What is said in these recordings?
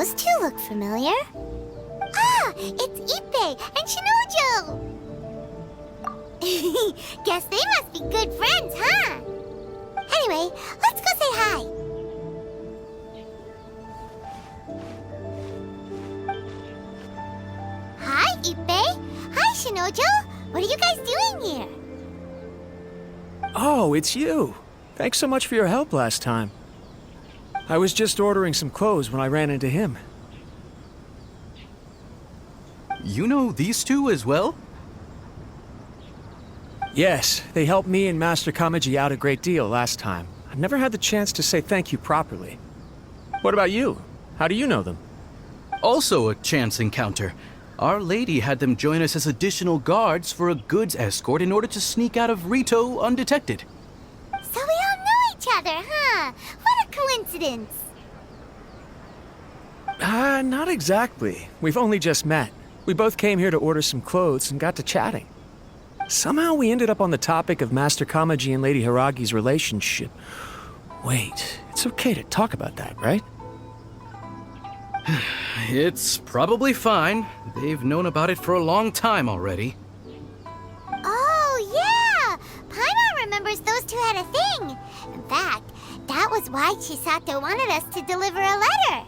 Those two look familiar. Ah, it's Ippei and Shinojo! Guess they must be good friends, huh? Anyway, let's go say hi. Hi, Ippei. Hi, Shinojo. What are you guys doing here? Oh, it's you. Thanks so much for your help last time. I was just ordering some clothes when I ran into him. You know these two as well? Yes, they helped me and Master Kamaji out a great deal last time. I've never had the chance to say thank you properly. What about you? How do you know them? Also a chance encounter. Our lady had them join us as additional guards for a goods escort in order to sneak out of Rito undetected. So we all know each other, huh? What a coincidence. Not exactly. We've only just met. We both came here to order some clothes and got to chatting. Somehow we ended up on the topic of Master Kamaji and Lady Hiragi's relationship. Wait, it's okay to talk about that, right? It's probably fine. They've known about it for a long time already. Oh, yeah! Paimon remembers those two had a thing. In fact, that was why Chisato wanted us to deliver a letter.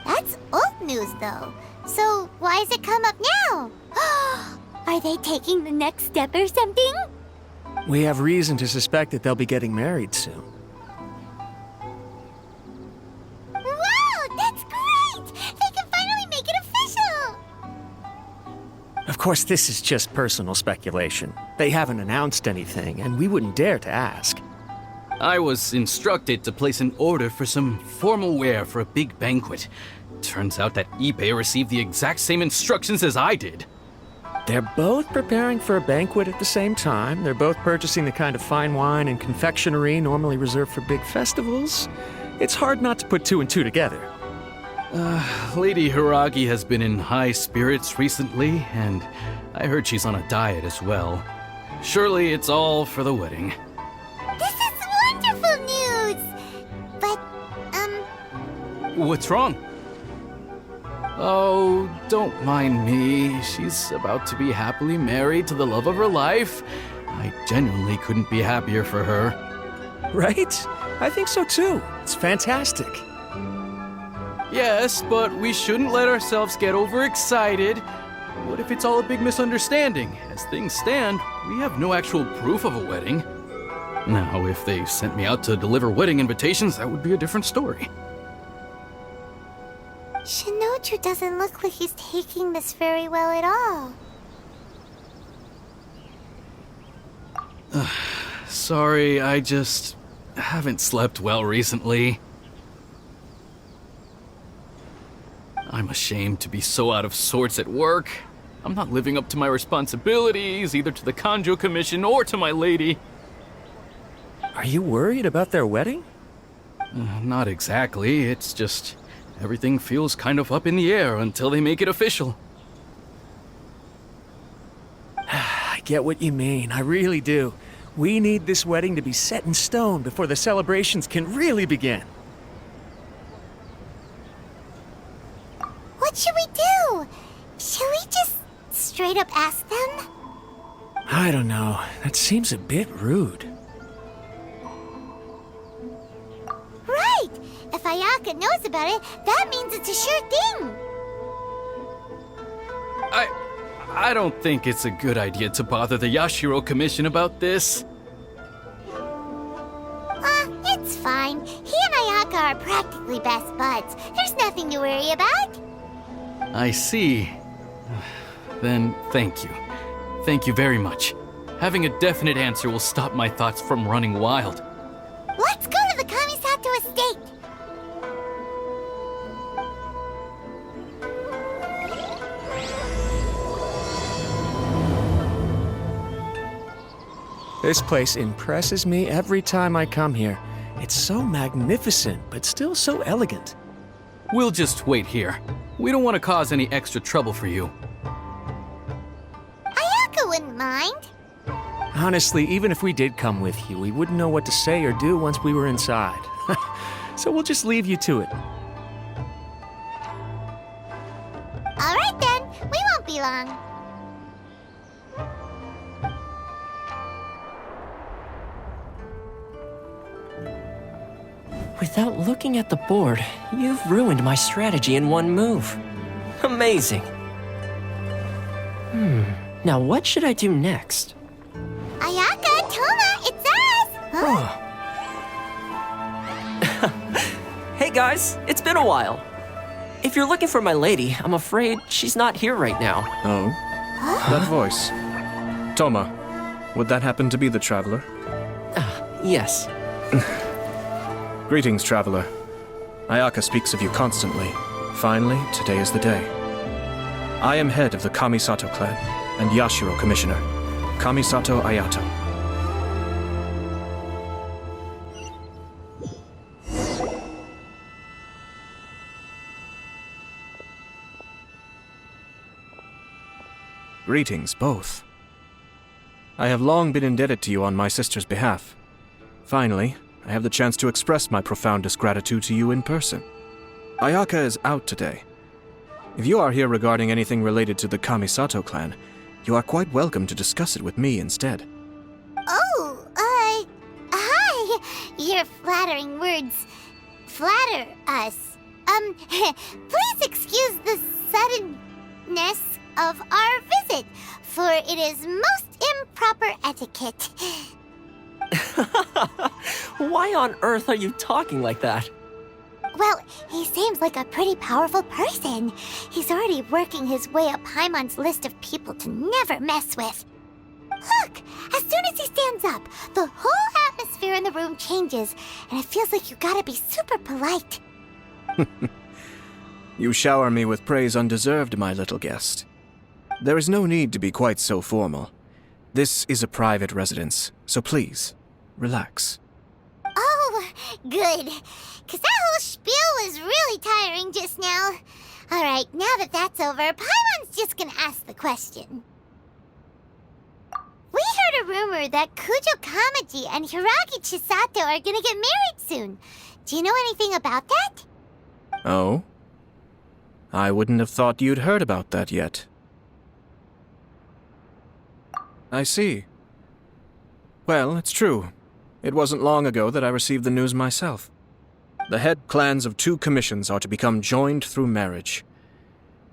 That's old news, though. So why has it come up now? Are they taking the next step or something? We have reason to suspect that they'll be getting married soon. Wow, that's great! They can finally make it official! Of course, this is just personal speculation. They haven't announced anything, and we wouldn't dare to ask. I was instructed to place an order for some formal wear for a big banquet. Turns out that Ippei received the exact same instructions as I did. They're both preparing for a banquet at the same time. They're both purchasing the kind of fine wine and confectionery normally reserved for big festivals. It's hard not to put two and two together. Lady Hiragi has been in high spirits recently, and I heard she's on a diet as well. Surely it's all for the wedding. This is wonderful news! But, What's wrong? Oh, don't mind me. She's about to be happily married to the love of her life. I genuinely couldn't be happier for her. Right? I think so too. It's fantastic. Yes, but we shouldn't let ourselves get overexcited. What if it's all a big misunderstanding? As things stand, we have no actual proof of a wedding. Now, if they sent me out to deliver wedding invitations, that would be a different story. Shinoju doesn't look like he's taking this very well at all. Sorry, I just haven't slept well recently. I'm ashamed to be so out of sorts at work. I'm not living up to my responsibilities, either to the Kanjo Commission or to my lady. Are you worried about their wedding? Not exactly, it's just everything feels kind of up in the air until they make it official. I get what you mean, I really do. We need this wedding to be set in stone before the celebrations can really begin. What should we do? Should we just straight up ask them? I don't know. That seems a bit rude. Right! If Ayaka knows about it, that means it's a sure thing! I don't think it's a good idea to bother the Yashiro Commission about this. It's fine. He and Ayaka are practically best buds. There's nothing to worry about. I see. Then thank you. Thank you very much. Having a definite answer will stop my thoughts from running wild. Let's go to the Kamisato estate! This place impresses me every time I come here. It's so magnificent, but still so elegant. We'll just wait here. We don't want to cause any extra trouble for you. Ayaka wouldn't mind. Honestly, even if we did come with you, we wouldn't know what to say or do once we were inside. So we'll just leave you to it. Without looking at the board, you've ruined my strategy in one move. Amazing. Now what should I do next? Ayaka, Toma, it's us! Huh? Hey guys, it's been a while. If you're looking for my lady, I'm afraid she's not here right now. Oh? That voice. Toma, would that happen to be the traveler? Yes. Greetings, traveler. Ayaka speaks of you constantly. Finally, today is the day. I am head of the Kamisato clan and Yashiro commissioner, Kamisato Ayato. Greetings, both. I have long been indebted to you on my sister's behalf. Finally, I have the chance to express my profoundest gratitude to you in person. Ayaka is out today. If you are here regarding anything related to the Kamisato clan, you are quite welcome to discuss it with me instead. Oh, hi! Your flattering words flatter us. Please excuse the suddenness of our visit, for it is most improper etiquette. Why on earth are you talking like that? Well, he seems like a pretty powerful person. He's already working his way up Paimon's list of people to never mess with. Look, as soon as he stands up, the whole atmosphere in the room changes, and it feels like you gotta be super polite. You shower me with praise undeserved, my little guest. There is no need to be quite so formal. This is a private residence, so please, relax. Oh, good. 'Cause that whole spiel was really tiring just now. Alright, now that that's over, Paimon's just gonna ask the question. We heard a rumor that Kujo Kamaji and Hiragi Chisato are gonna get married soon. Do you know anything about that? Oh? I wouldn't have thought you'd heard about that yet. I see. Well, it's true. It wasn't long ago that I received the news myself. The head clans of 2 commissions are to become joined through marriage.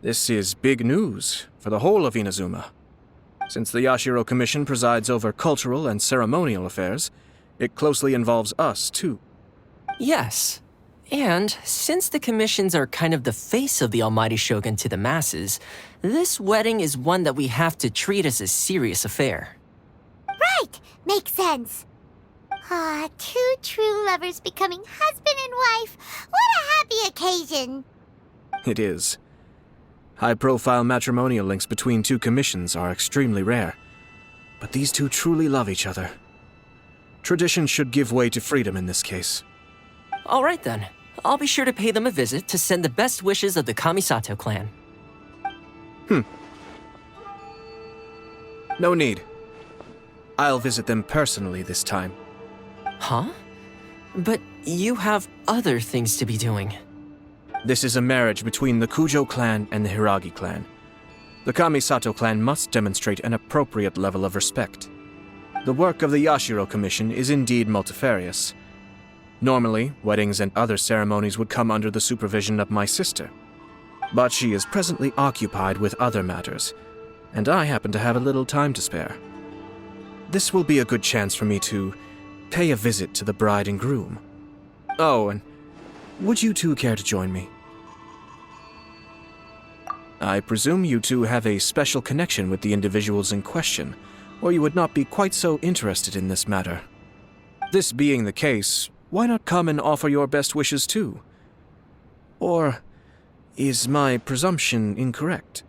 This is big news for the whole of Inazuma. Since the Yashiro Commission presides over cultural and ceremonial affairs, it closely involves us, too. Yes. And since the commissions are kind of the face of the Almighty Shogun to the masses, this wedding is one that we have to treat as a serious affair. Right, makes sense. Ah, 2 true lovers becoming husband and wife. What a happy occasion. It is. High-profile matrimonial links between 2 commissions are extremely rare. But these 2 truly love each other. Tradition should give way to freedom in this case. All right then. I'll be sure to pay them a visit to send the best wishes of the Kamisato clan. No need. I'll visit them personally this time. Huh? But you have other things to be doing. This is a marriage between the Kujo clan and the Hiragi clan. The Kamisato clan must demonstrate an appropriate level of respect. The work of the Yashiro Commission is indeed multifarious. Normally, weddings and other ceremonies would come under the supervision of my sister. But she is presently occupied with other matters, and I happen to have a little time to spare. This will be a good chance for me to pay a visit to the bride and groom. Oh, and would you 2 care to join me? I presume you 2 have a special connection with the individuals in question, or you would not be quite so interested in this matter. This being the case, why not come and offer your best wishes too? Or is my presumption incorrect?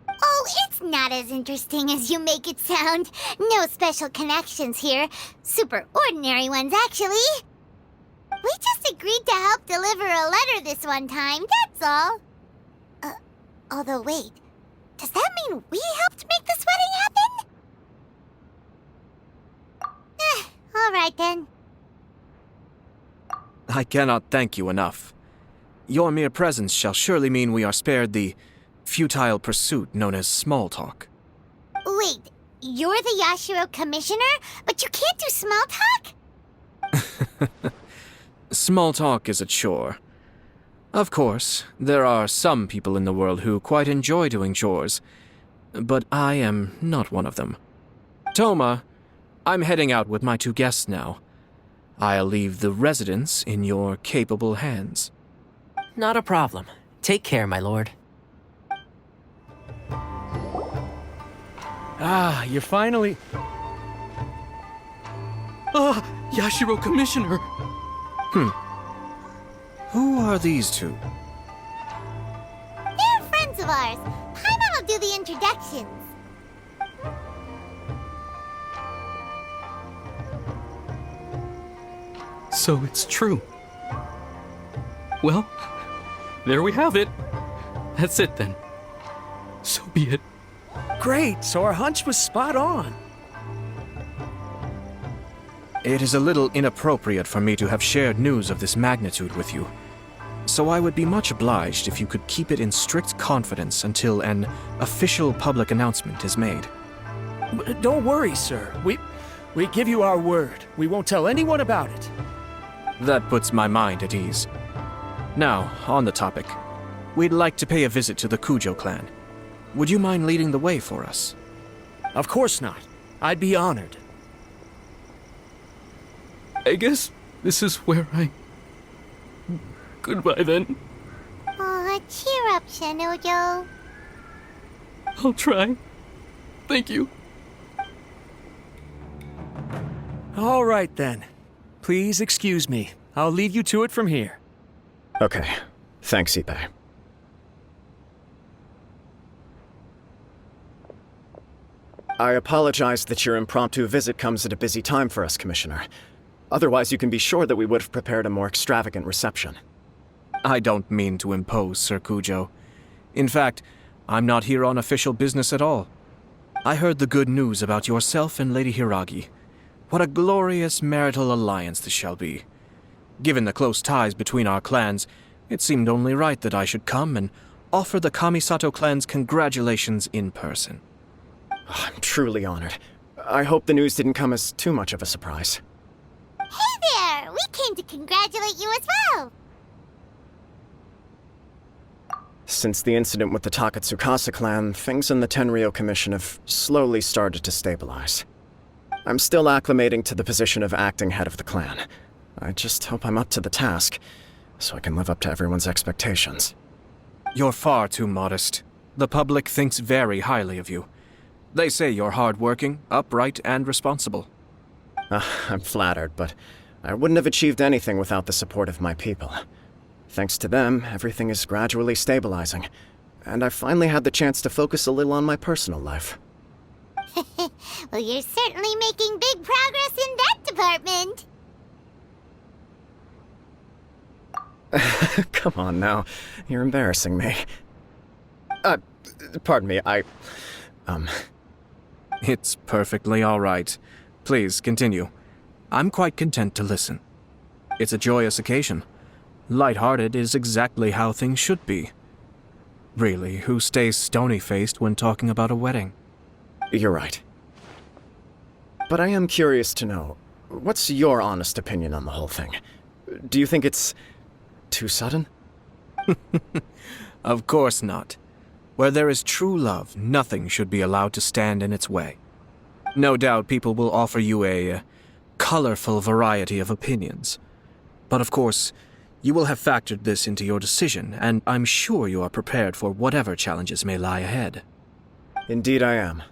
Oh, it's not as interesting as you make it sound. No special connections here. Super ordinary ones, actually. We just agreed to help deliver a letter this one time, that's all. Although wait, does that mean we helped make this wedding happen? All right then. I cannot thank you enough. Your mere presence shall surely mean we are spared the futile pursuit known as small talk. Wait, you're the Yashiro commissioner, but you can't do small talk? Small talk is a chore. Of course, there are some people in the world who quite enjoy doing chores, but I am not one of them. Toma, I'm heading out with my 2 guests now. I'll leave the residence in your capable hands. Not a problem. Take care, my lord. Ah, you're finally... Yashiro Commissioner! Who are these 2? They're friends of ours. Paimon will do the introductions. So it's true. Well, there we have it. That's it then. So be it. Great, so our hunch was spot on. It is a little inappropriate for me to have shared news of this magnitude with you. So I would be much obliged if you could keep it in strict confidence until an official public announcement is made. Don't worry, sir. We give you our word. We won't tell anyone about it. That puts my mind at ease. Now, on the topic. We'd like to pay a visit to the Kujo clan. Would you mind leading the way for us? Of course not. I'd be honored. I guess this is where I... Goodbye then. Aw, cheer up, Shanojo. I'll try. Thank you. All right, then. Please excuse me. I'll leave you to it from here. Okay. Thanks, Ippei. I apologize that your impromptu visit comes at a busy time for us, Commissioner. Otherwise, you can be sure that we would have prepared a more extravagant reception. I don't mean to impose, Sir Kujo. In fact, I'm not here on official business at all. I heard the good news about yourself and Lady Hiragi. What a glorious marital alliance this shall be. Given the close ties between our clans, it seemed only right that I should come and offer the Kamisato clan's congratulations in person. I'm truly honored. I hope the news didn't come as too much of a surprise. Hey there! We came to congratulate you as well! Since the incident with the Takatsukasa clan, things in the Tenryou Commission have slowly started to stabilize. I'm still acclimating to the position of acting head of the clan. I just hope I'm up to the task, so I can live up to everyone's expectations. You're far too modest. The public thinks very highly of you. They say you're hardworking, upright, and responsible. I'm flattered, but I wouldn't have achieved anything without the support of my people. Thanks to them, everything is gradually stabilizing, and I finally had the chance to focus a little on my personal life. Well, you're certainly making big progress in that department. Come on now, you're embarrassing me. Pardon me, It's perfectly all right. Please, continue. I'm quite content to listen. It's a joyous occasion. Light-hearted is exactly how things should be. Really, who stays stony-faced when talking about a wedding? You're right. But I am curious to know, what's your honest opinion on the whole thing? Do you think it's too sudden? Of course not. Where there is true love, nothing should be allowed to stand in its way. No doubt people will offer you a colorful variety of opinions. But of course, you will have factored this into your decision, and I'm sure you are prepared for whatever challenges may lie ahead. Indeed I am.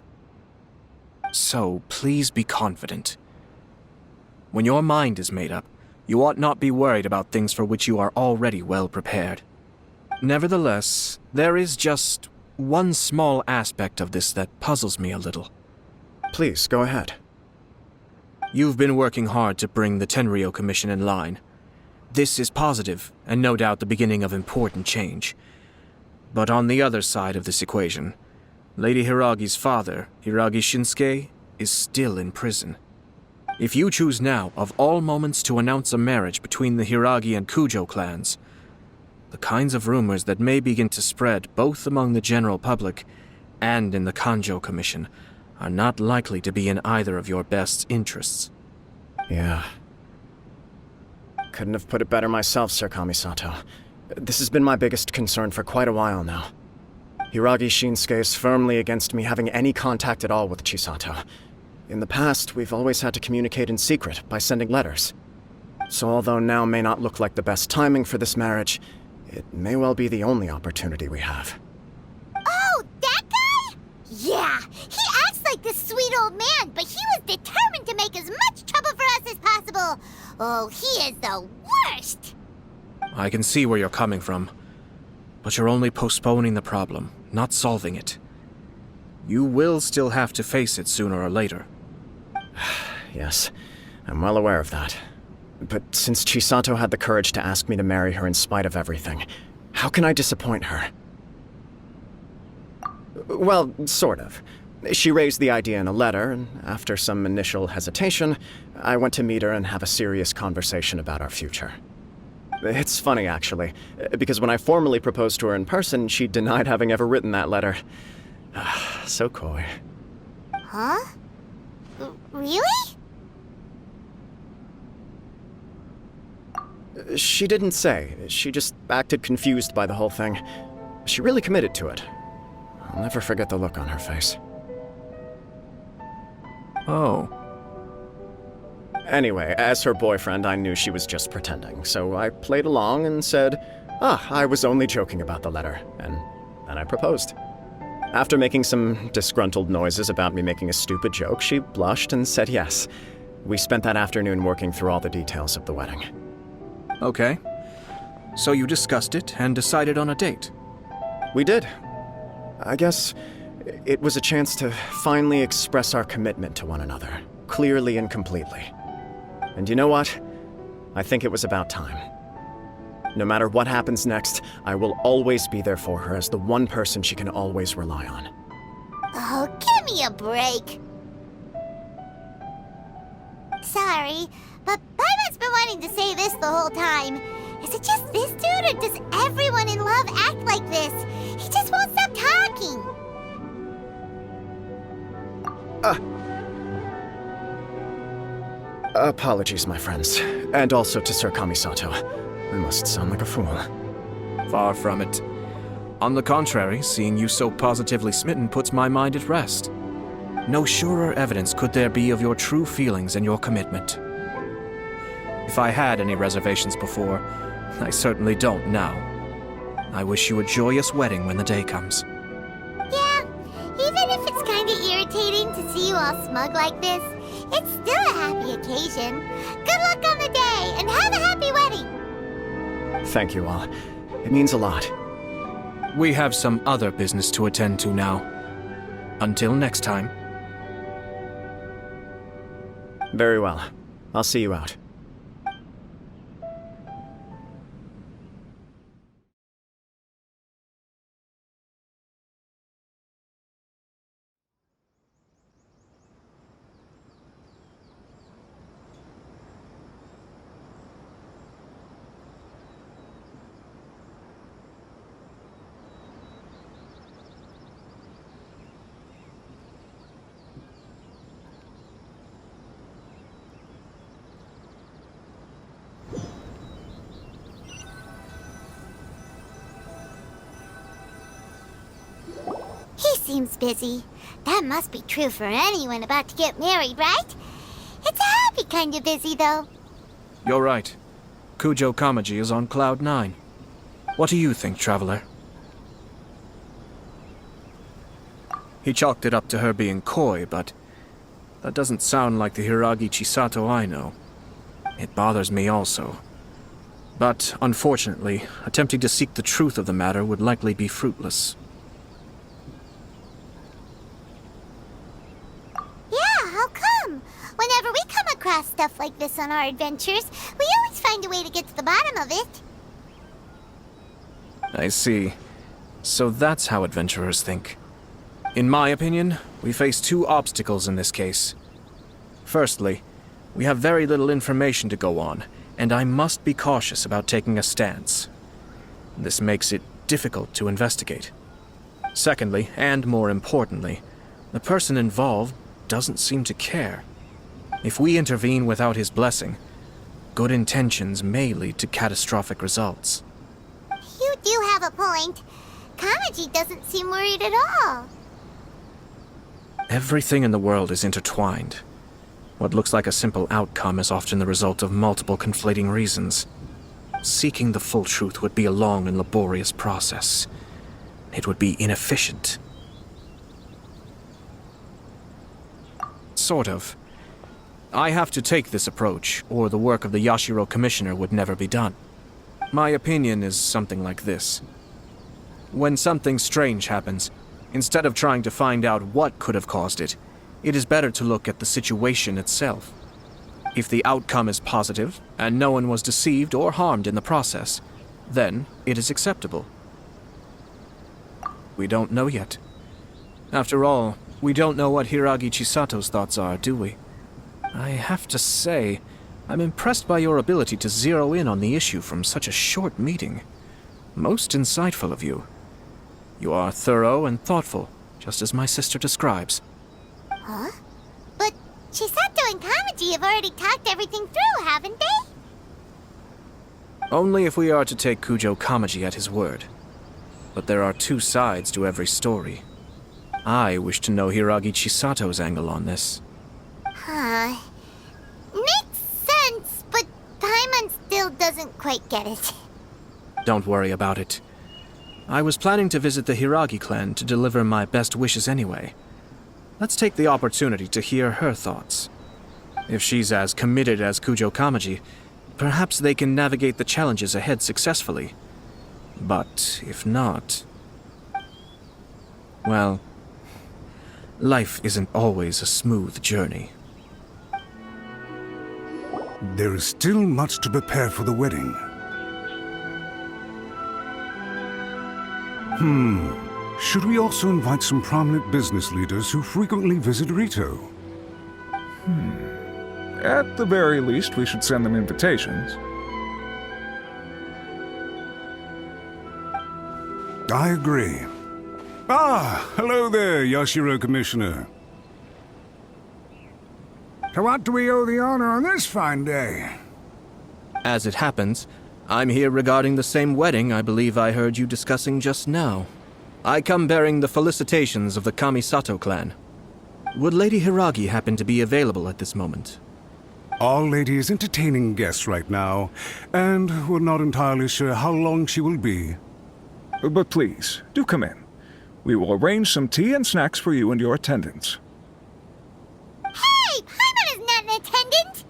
So please be confident. When your mind is made up, you ought not be worried about things for which you are already well prepared. Nevertheless, there is just one small aspect of this that puzzles me a little. Please, go ahead. You've been working hard to bring the Tenryou Commission in line. This is positive, and no doubt the beginning of important change. But on the other side of this equation, Lady Hiragi's father, Hiragi Shinsuke, is still in prison. If you choose now, of all moments, to announce a marriage between the Hiragi and Kujo clans, the kinds of rumors that may begin to spread both among the general public and in the Kanjo Commission are not likely to be in either of your best interests. Yeah. Couldn't have put it better myself, Sir Kamisato. This has been my biggest concern for quite a while now. Hiragi Shinsuke is firmly against me having any contact at all with Chisato. In the past, we've always had to communicate in secret by sending letters. So although now may not look like the best timing for this marriage, it may well be the only opportunity we have. Oh, that guy? Yeah, he acts like this sweet old man, but he was determined to make as much trouble for us as possible. Oh, he is the worst! I can see where you're coming from, but you're only postponing the problem, not solving it. You will still have to face it sooner or later. Yes, I'm well aware of that. But since Chisato had the courage to ask me to marry her in spite of everything, how can I disappoint her? Well, sort of. She raised the idea in a letter, and after some initial hesitation, I went to meet her and have a serious conversation about our future. It's funny, actually, because when I formally proposed to her in person, she denied having ever written that letter. So coy. Huh? Really? She didn't say. She just acted confused by the whole thing. She really committed to it. I'll never forget the look on her face. Oh. Anyway, as her boyfriend, I knew she was just pretending, so I played along and said, I was only joking about the letter, and then I proposed. After making some disgruntled noises about me making a stupid joke, she blushed and said yes. We spent that afternoon working through all the details of the wedding. Okay. So you discussed it and decided on a date? We did. I guess it was a chance to finally express our commitment to one another, clearly and completely. And you know what? I think it was about time. No matter what happens next, I will always be there for her as the one person she can always rely on. Oh, give me a break. Sorry, but Paimon's been wanting to say this the whole time. Is it just this dude, or does everyone in love act like this? He just won't stop talking. Apologies, my friends. And also to Sir Kamisato. I must sound like a fool. Far from it. On the contrary, seeing you so positively smitten puts my mind at rest. No surer evidence could there be of your true feelings and your commitment. If I had any reservations before, I certainly don't now. I wish you a joyous wedding when the day comes. Yeah, even if it's kind of irritating to see you all smug like this, it's still a happy occasion. Good luck on the day, and have a happy wedding! Thank you all. It means a lot. We have some other business to attend to now. Until next time. Very well. I'll see you out. He seems busy. That must be true for anyone about to get married, right? It's a happy kind of busy, though. You're right. Kujo Kamaji is on Cloud 9. What do you think, Traveler? He chalked it up to her being coy, but that doesn't sound like the Hiragi Chisato I know. It bothers me also. But, unfortunately, attempting to seek the truth of the matter would likely be fruitless. Yeah, how come? Whenever we come across stuff like this on our adventures, we always find a way to get to the bottom of it. I see. So that's how adventurers think. In my opinion, we face two obstacles in this case. Firstly, we have very little information to go on, and I must be cautious about taking a stance. This makes it difficult to investigate. Secondly, and more importantly, the person involved doesn't seem to care. If we intervene without his blessing, good intentions may lead to catastrophic results. You do have a point. Kamaji doesn't seem worried at all. Everything in the world is intertwined. What looks like a simple outcome is often the result of multiple conflating reasons. Seeking the full truth would be a long and laborious process. It would be inefficient. Sort of. I have to take this approach, or the work of the Yashiro Commissioner would never be done. My opinion is something like this. When something strange happens, instead of trying to find out what could have caused it, it is better to look at the situation itself. If the outcome is positive, and no one was deceived or harmed in the process, then it is acceptable. We don't know yet. After all, we don't know what Hiragi Chisato's thoughts are, do we? I have to say, I'm impressed by your ability to zero in on the issue from such a short meeting. Most insightful of you. You are thorough and thoughtful, just as my sister describes. Huh? But Chisato and Kamaji have already talked everything through, haven't they? Only if we are to take Kujo Kamaji at his word. But there are two sides to every story. I wish to know Hiragi Chisato's angle on this. Huh. Makes sense, but Paimon still doesn't quite get it. Don't worry about it. I was planning to visit the Hiragi clan to deliver my best wishes anyway. Let's take the opportunity to hear her thoughts. If she's as committed as Kujo Kamaji, perhaps they can navigate the challenges ahead successfully. But if not... well, life isn't always a smooth journey. There is still much to prepare for the wedding. Should we also invite some prominent business leaders who frequently visit Rito? At the very least, we should send them invitations. I agree. Ah, hello there, Yashiro Commissioner. To what do we owe the honor on this fine day? As it happens, I'm here regarding the same wedding I believe I heard you discussing just now. I come bearing the felicitations of the Kamisato clan. Would Lady Hiragi happen to be available at this moment? Our lady is entertaining guests right now, and we're not entirely sure how long she will be. But please, do come in. We will arrange some tea and snacks for you and your attendants. Hey! Paimon is not an attendant!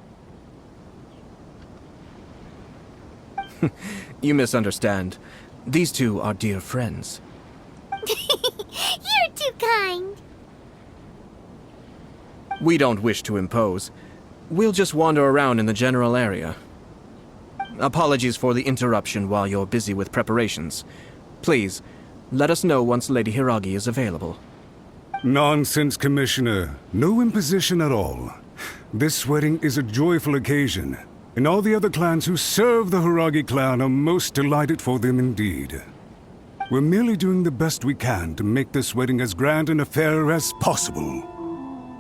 You misunderstand. These two are dear friends. You're too kind. We don't wish to impose. We'll just wander around in the general area. Apologies for the interruption while you're busy with preparations. Please, let us know once Lady Hiragi is available. Nonsense, Commissioner. No imposition at all. This wedding is a joyful occasion, and all the other clans who serve the Hiragi clan are most delighted for them indeed. We're merely doing the best we can to make this wedding as grand an affair as possible.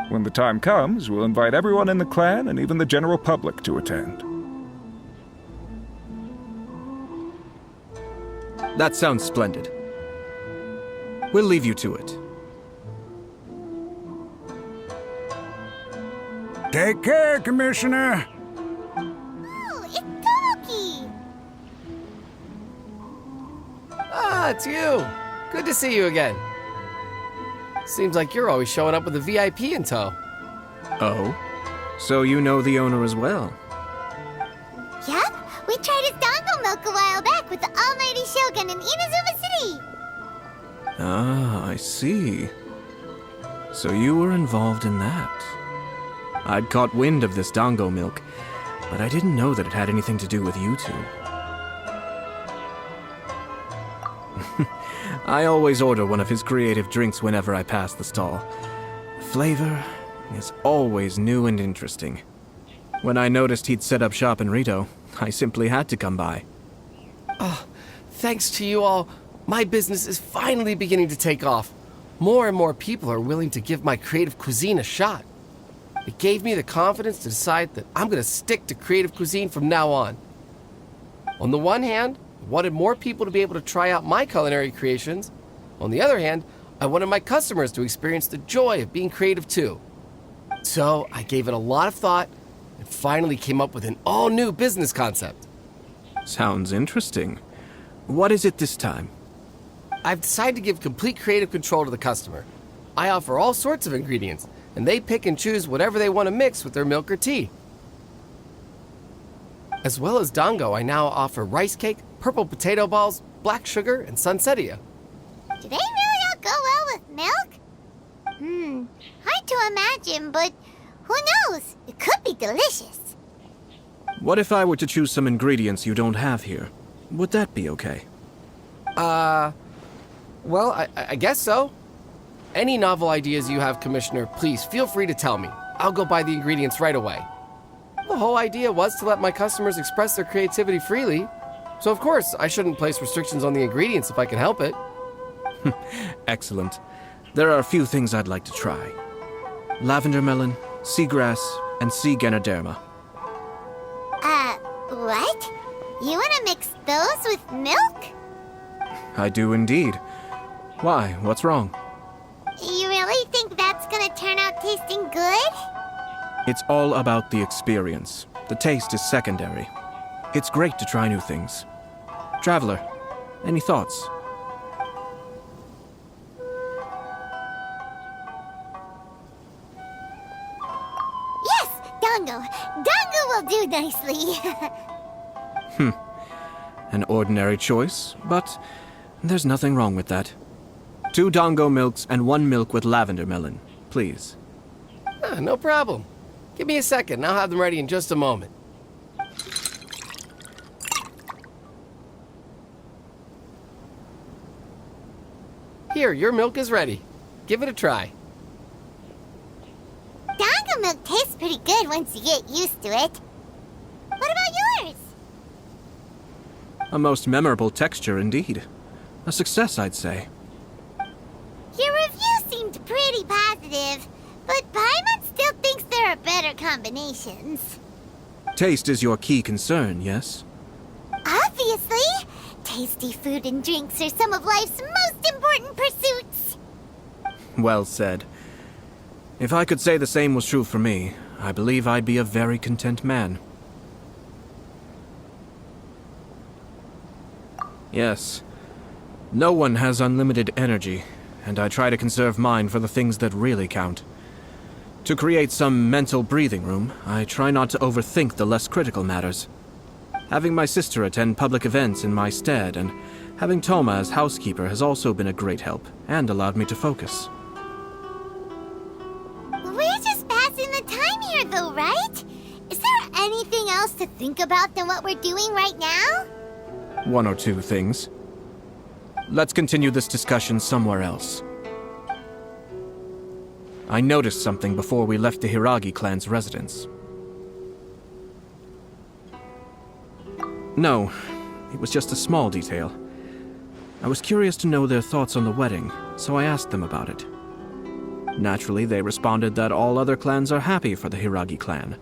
When the time comes, we'll invite everyone in the clan and even the general public to attend. That sounds splendid. We'll leave you to it. Take care, Commissioner. Oh, it's Tomoki! Ah, it's you. Good to see you again. Seems like you're always showing up with a VIP in tow. Oh? So you know the owner as well? Yep, we tried his dango milk a while back with the Almighty Shogun in Inazuma City. Ah, I see. So you were involved in that. I'd caught wind of this dango milk, but I didn't know that it had anything to do with you two. I always order one of his creative drinks whenever I pass the stall. The flavor is always new and interesting. When I noticed he'd set up shop in Rito, I simply had to come by. Thanks to you all, my business is finally beginning to take off. More and more people are willing to give my creative cuisine a shot. It gave me the confidence to decide that I'm going to stick to creative cuisine from now on. On the one hand, I wanted more people to be able to try out my culinary creations. On the other hand, I wanted my customers to experience the joy of being creative too. So I gave it a lot of thought and finally came up with an all-new business concept. Sounds interesting. What is it this time? I've decided to give complete creative control to the customer. I offer all sorts of ingredients, and they pick and choose whatever they want to mix with their milk or tea. As well as dango, I now offer rice cake, purple potato balls, black sugar, and sunsettia. Do they really all go well with milk? Hard to imagine, but who knows? It could be delicious. What if I were to choose some ingredients you don't have here? Would that be okay? Well, I guess so. Any novel ideas you have, Commissioner, please feel free to tell me. I'll go buy the ingredients right away. The whole idea was to let my customers express their creativity freely. So of course, I shouldn't place restrictions on the ingredients if I can help it. Excellent. There are a few things I'd like to try. Lavender melon, seagrass, and sea Ganoderma. What? You want to mix those with milk? I do indeed. Why? What's wrong? You really think that's gonna turn out tasting good? It's all about the experience. The taste is secondary. It's great to try new things. Traveler, any thoughts? Yes, dango. Dango will do nicely. An ordinary choice, but there's nothing wrong with that. 2 dango milks and 1 milk with lavender melon, please. No problem. Give me a second, I'll have them ready in just a moment. Here, your milk is ready. Give it a try. Dango milk tastes pretty good once you get used to it. What about yours? A most memorable texture indeed. A success, I'd say. Your review seemed pretty positive, but Paimon still thinks there are better combinations. Taste is your key concern, yes? Obviously! Tasty food and drinks are some of life's most important pursuits. Well said. If I could say the same was true for me, I believe I'd be a very content man. Yes. No one has unlimited energy, and I try to conserve mine for the things that really count. To create some mental breathing room, I try not to overthink the less critical matters. Having my sister attend public events in my stead, and having Toma as housekeeper has also been a great help, and allowed me to focus. We're just passing the time here, though, right? Is there anything else to think about than what we're doing right now? 1 or 2 things. Let's continue this discussion somewhere else. I noticed something before we left the Hiragi clan's residence. No, it was just a small detail. I was curious to know their thoughts on the wedding, so I asked them about it. Naturally, they responded that all other clans are happy for the Hiragi clan.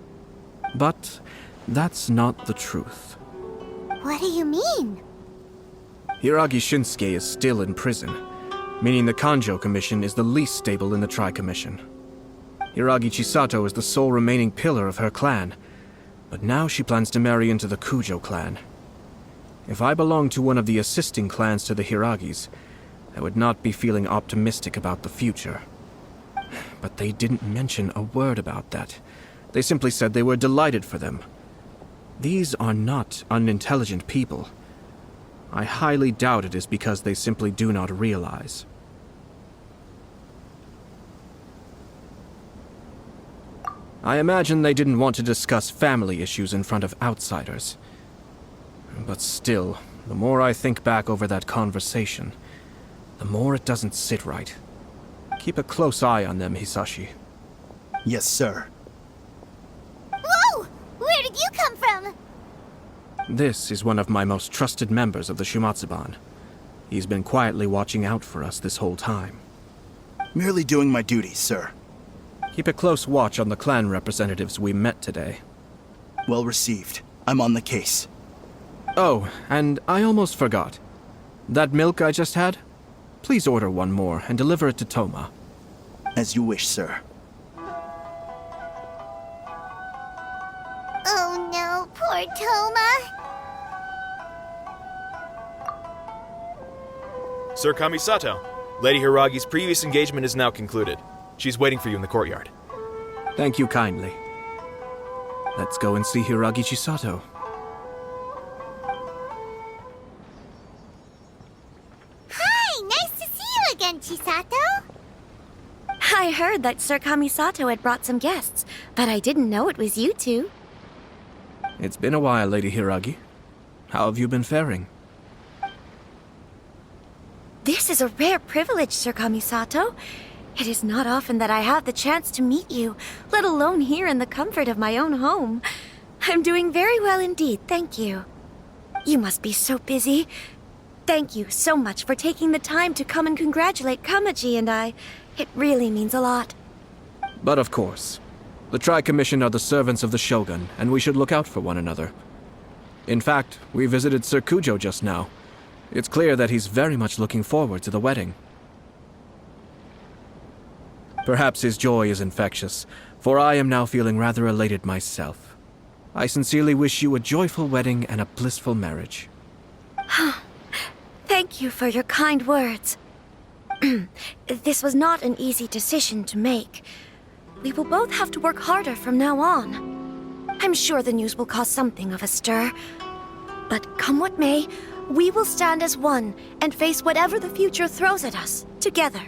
But that's not the truth. What do you mean? Hiragi Shinsuke is still in prison, meaning the Kanjo Commission is the least stable in the Tri-Commission. Hiragi Chisato is the sole remaining pillar of her clan, but now she plans to marry into the Kujo clan. If I belonged to one of the assisting clans to the Hiragis, I would not be feeling optimistic about the future. But they didn't mention a word about that. They simply said they were delighted for them. These are not unintelligent people. I highly doubt it is because they simply do not realize. I imagine they didn't want to discuss family issues in front of outsiders. But still, the more I think back over that conversation, the more it doesn't sit right. Keep a close eye on them, Hisashi. Yes, sir. Whoa! Where did you come from? This is one of my most trusted members of the Shumatsuban. He's been quietly watching out for us this whole time. Merely doing my duty, sir. Keep a close watch on the clan representatives we met today. Well received. I'm on the case. Oh, and I almost forgot. That milk I just had? Please order one more and deliver it to Toma. As you wish, sir. Oh no, poor Toma. Sir Kamisato, Lady Hiragi's previous engagement is now concluded. She's waiting for you in the courtyard. Thank you kindly. Let's go and see Hiragi Chisato. Hi, nice to see you again, Chisato. I heard that Sir Kamisato had brought some guests, but I didn't know it was you two. It's been a while, Lady Hiragi. How have you been faring? This is a rare privilege, Sir Kamisato. It is not often that I have the chance to meet you, let alone here in the comfort of my own home. I'm doing very well indeed, thank you. You must be so busy. Thank you so much for taking the time to come and congratulate Kamaji and I. It really means a lot. But of course. The Tri-Commission are the servants of the Shogun, and we should look out for one another. In fact, we visited Sir Kujo just now. It's clear that he's very much looking forward to the wedding. Perhaps his joy is infectious, for I am now feeling rather elated myself. I sincerely wish you a joyful wedding and a blissful marriage. Thank you for your kind words. This was not an easy decision to make. We will both have to work harder from now on. I'm sure the news will cause something of a stir. But come what may, we will stand as one and face whatever the future throws at us, together.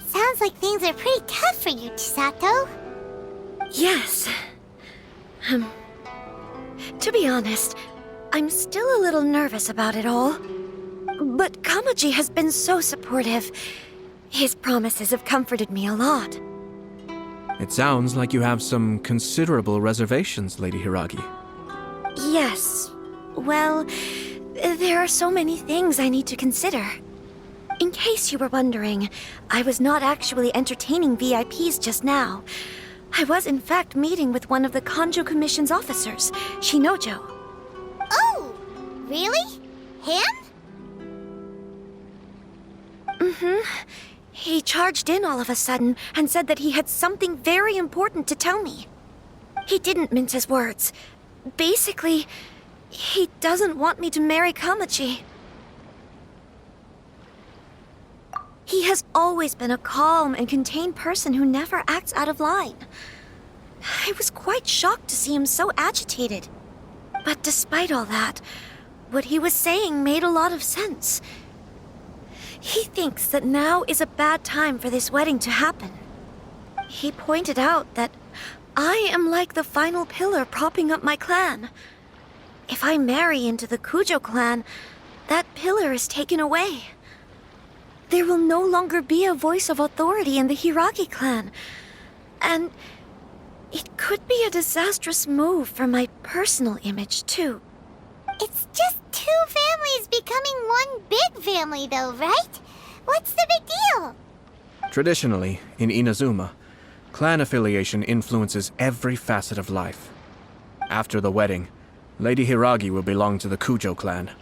Sounds like things are pretty tough for you, Chisato. Yes. To be honest, I'm still a little nervous about it all. But Kamaji has been so supportive. His promises have comforted me a lot. It sounds like you have some considerable reservations, Lady Hiragi. Yes. Well, there are so many things I need to consider. In case you were wondering, I was not actually entertaining VIPs just now. I was in fact meeting with one of the Kanjo Commission's officers, Shinojo. Oh, really? Him? He charged in all of a sudden and said that he had something very important to tell me. He didn't mince his words. Basically, he doesn't want me to marry Kamaji. He has always been a calm and contained person who never acts out of line. I was quite shocked to see him so agitated. But despite all that, what he was saying made a lot of sense. He thinks that now is a bad time for this wedding to happen. He pointed out that I am like the final pillar propping up my clan. If I marry into the Kujo clan, that pillar is taken away. There will no longer be a voice of authority in the Hiragi clan. And it could be a disastrous move for my personal image, too. It's just two families becoming one big family, though, right? What's the big deal? Traditionally, in Inazuma, clan affiliation influences every facet of life. After the wedding, Lady Hiragi will belong to the Kujo clan.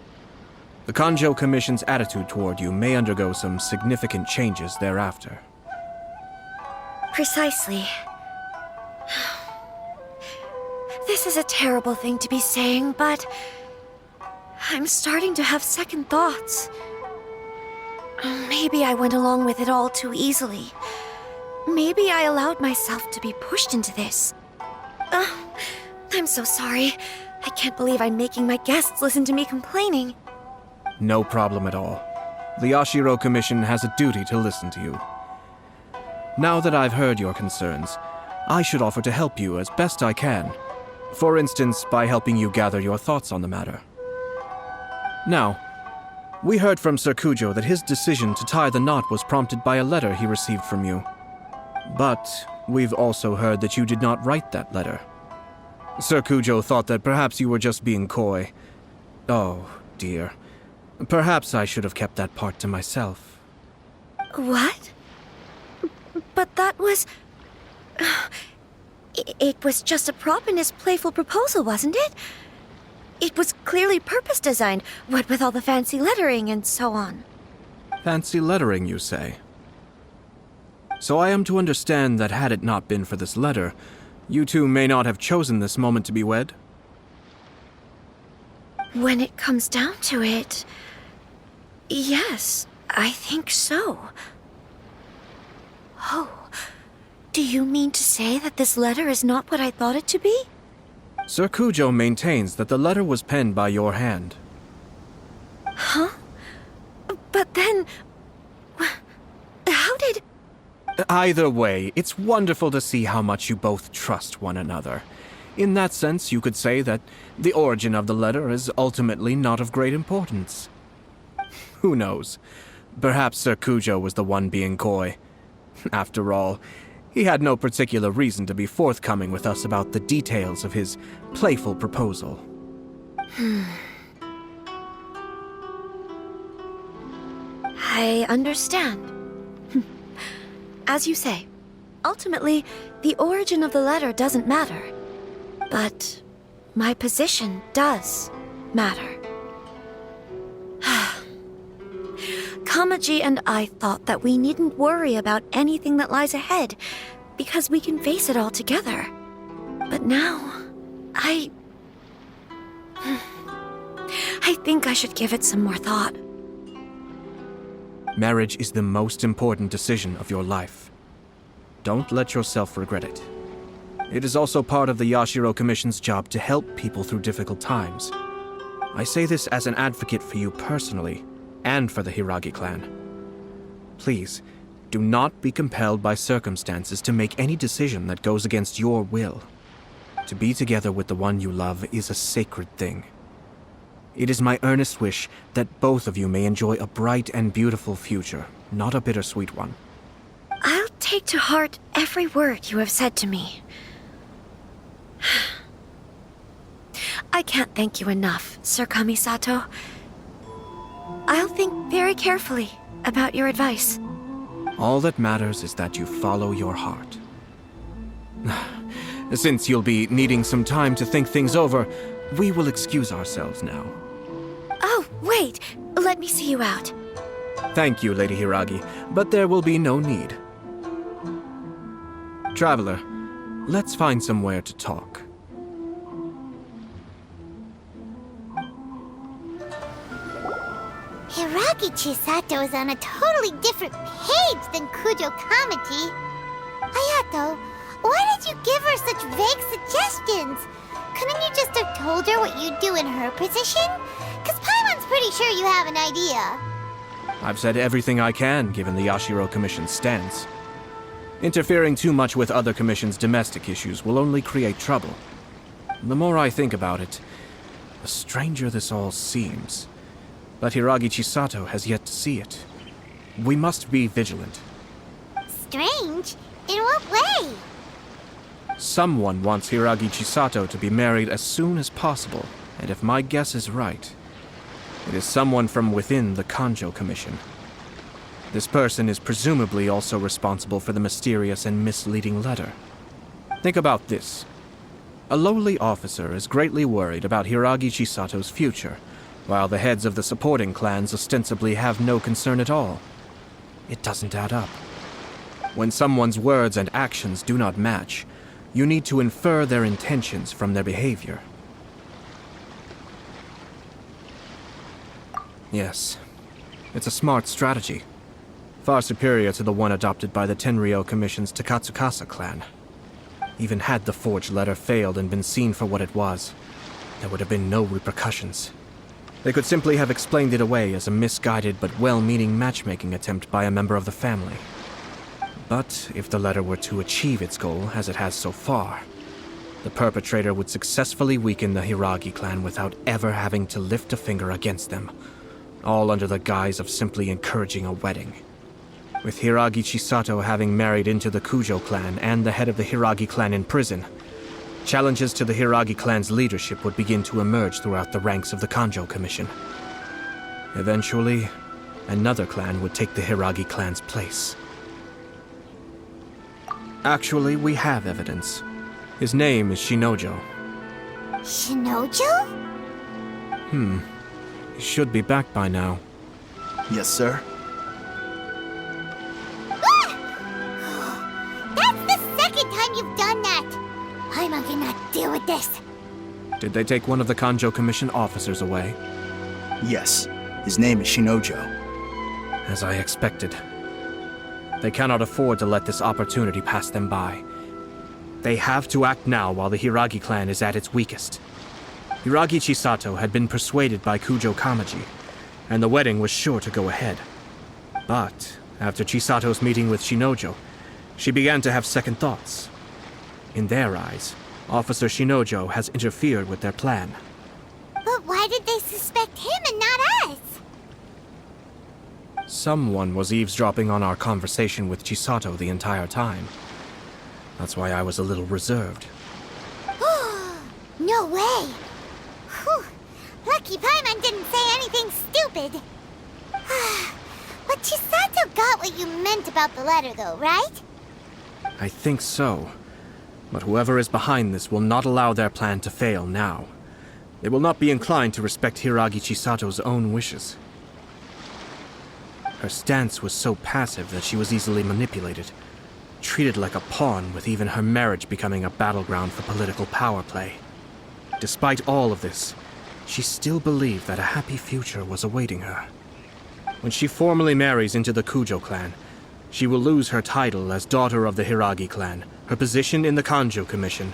The Kanjo Commission's attitude toward you may undergo some significant changes thereafter. Precisely. This is a terrible thing to be saying, but I'm starting to have second thoughts. Maybe I went along with it all too easily. Maybe I allowed myself to be pushed into this. I'm so sorry. I can't believe I'm making my guests listen to me complaining. No problem at all. The Yashiro Commission has a duty to listen to you. Now that I've heard your concerns, I should offer to help you as best I can. For instance, by helping you gather your thoughts on the matter. Now, we heard from Sir Kujo that his decision to tie the knot was prompted by a letter he received from you. But we've also heard that you did not write that letter. Sir Kujo thought that perhaps you were just being coy. Oh, dear. Perhaps I should have kept that part to myself. What? But that was... It was just a prop in his playful proposal, wasn't it? It was clearly purpose designed, what with all the fancy lettering and so on. Fancy lettering, you say? So I am to understand that had it not been for this letter, you two may not have chosen this moment to be wed? When it comes down to it, yes, I think so. Oh, do you mean to say that this letter is not what I thought it to be? Sir Kujo maintains that the letter was penned by your hand. Huh? But then... how did... Either way, it's wonderful to see how much you both trust one another. In that sense, you could say that the origin of the letter is ultimately not of great importance. Who knows? Perhaps Sir Kujo was the one being coy. After all, he had no particular reason to be forthcoming with us about the details of his playful proposal. I understand. As you say, ultimately, the origin of the letter doesn't matter. But my position does matter. Kamaji and I thought that we needn't worry about anything that lies ahead, because we can face it all together. But now, I think I should give it some more thought. Marriage is the most important decision of your life. Don't let yourself regret it. It is also part of the Yashiro Commission's job to help people through difficult times. I say this as an advocate for you personally, and for the Hiragi clan. Please, do not be compelled by circumstances to make any decision that goes against your will. To be together with the one you love is a sacred thing. It is my earnest wish that both of you may enjoy a bright and beautiful future, not a bittersweet one. I'll take to heart every word you have said to me. I can't thank you enough, Sir Kamisato. I'll think very carefully about your advice. All that matters is that you follow your heart. Since you'll be needing some time to think things over, we will excuse ourselves now. Oh, wait! Let me see you out. Thank you, Lady Hiragi, but there will be no need. Traveler, let's find somewhere to talk. Hiragi Chisato is on a totally different page than Kujo Kamaji. Ayato, why did you give her such vague suggestions? Couldn't you just have told her what you'd do in her position? Because Paimon's pretty sure you have an idea. I've said everything I can, given the Yashiro Commission's stance. Interfering too much with other commissions' domestic issues will only create trouble. The more I think about it, the stranger this all seems. But Hiragi Chisato has yet to see it. We must be vigilant. Strange? In what way? Someone wants Hiragi Chisato to be married as soon as possible, and if my guess is right, it is someone from within the Kanjo Commission. This person is presumably also responsible for the mysterious and misleading letter. Think about this. A lowly officer is greatly worried about Hiragi Chisato's future, while the heads of the supporting clans ostensibly have no concern at all. It doesn't add up. When someone's words and actions do not match, you need to infer their intentions from their behavior. Yes, it's a smart strategy. Far superior to the one adopted by the Tenryou Commission's Takatsukasa clan. Even had the forged letter failed and been seen for what it was, there would have been no repercussions. They could simply have explained it away as a misguided but well-meaning matchmaking attempt by a member of the family. But if the letter were to achieve its goal, as it has so far, the perpetrator would successfully weaken the Hiragi clan without ever having to lift a finger against them, all under the guise of simply encouraging a wedding. With Hiragi Chisato having married into the Kujo clan and the head of the Hiragi clan in prison, challenges to the Hiragi clan's leadership would begin to emerge throughout the ranks of the Kanjo Commission. Eventually, another clan would take the Hiragi clan's place. Actually, we have evidence. His name is Shinojo. Shinojo? He should be back by now. Yes, sir. That's the second time you've done that! Paimon cannot deal with this. Did they take one of the Kanjo Commission officers away? Yes. His name is Shinojo. As I expected. They cannot afford to let this opportunity pass them by. They have to act now while the Hiragi clan is at its weakest. Hiragi Chisato had been persuaded by Kujo Kamaji, and the wedding was sure to go ahead. But, after Chisato's meeting with Shinojo, she began to have second thoughts. In their eyes, Officer Shinojo has interfered with their plan. But why did they suspect him and not us? Someone was eavesdropping on our conversation with Chisato the entire time. That's why I was a little reserved. No way! Whew. Lucky Paimon didn't say anything stupid. But Chisato got what you meant about the letter, though, right? I think so. But whoever is behind this will not allow their plan to fail now. They will not be inclined to respect Hiragi Chisato's own wishes. Her stance was so passive that she was easily manipulated, treated like a pawn, with even her marriage becoming a battleground for political power play. Despite all of this, she still believed that a happy future was awaiting her. When she formally marries into the Kujo clan, she will lose her title as daughter of the Hiragi clan, her position in the Kanjo Commission,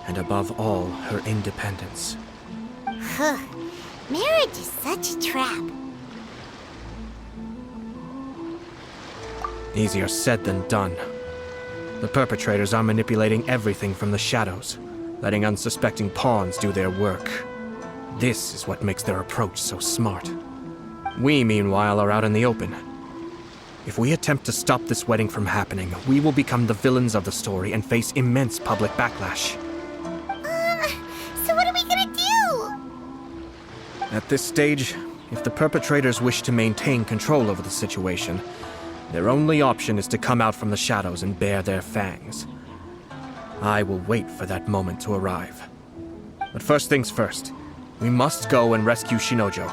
and above all, her independence. Marriage is such a trap. Easier said than done. The perpetrators are manipulating everything from the shadows, letting unsuspecting pawns do their work. This is what makes their approach so smart. We, meanwhile, are out in the open. If we attempt to stop this wedding from happening, we will become the villains of the story and face immense public backlash. So what are we gonna do? At this stage, if the perpetrators wish to maintain control over the situation, their only option is to come out from the shadows and bare their fangs. I will wait for that moment to arrive. But first things first, we must go and rescue Shinojo.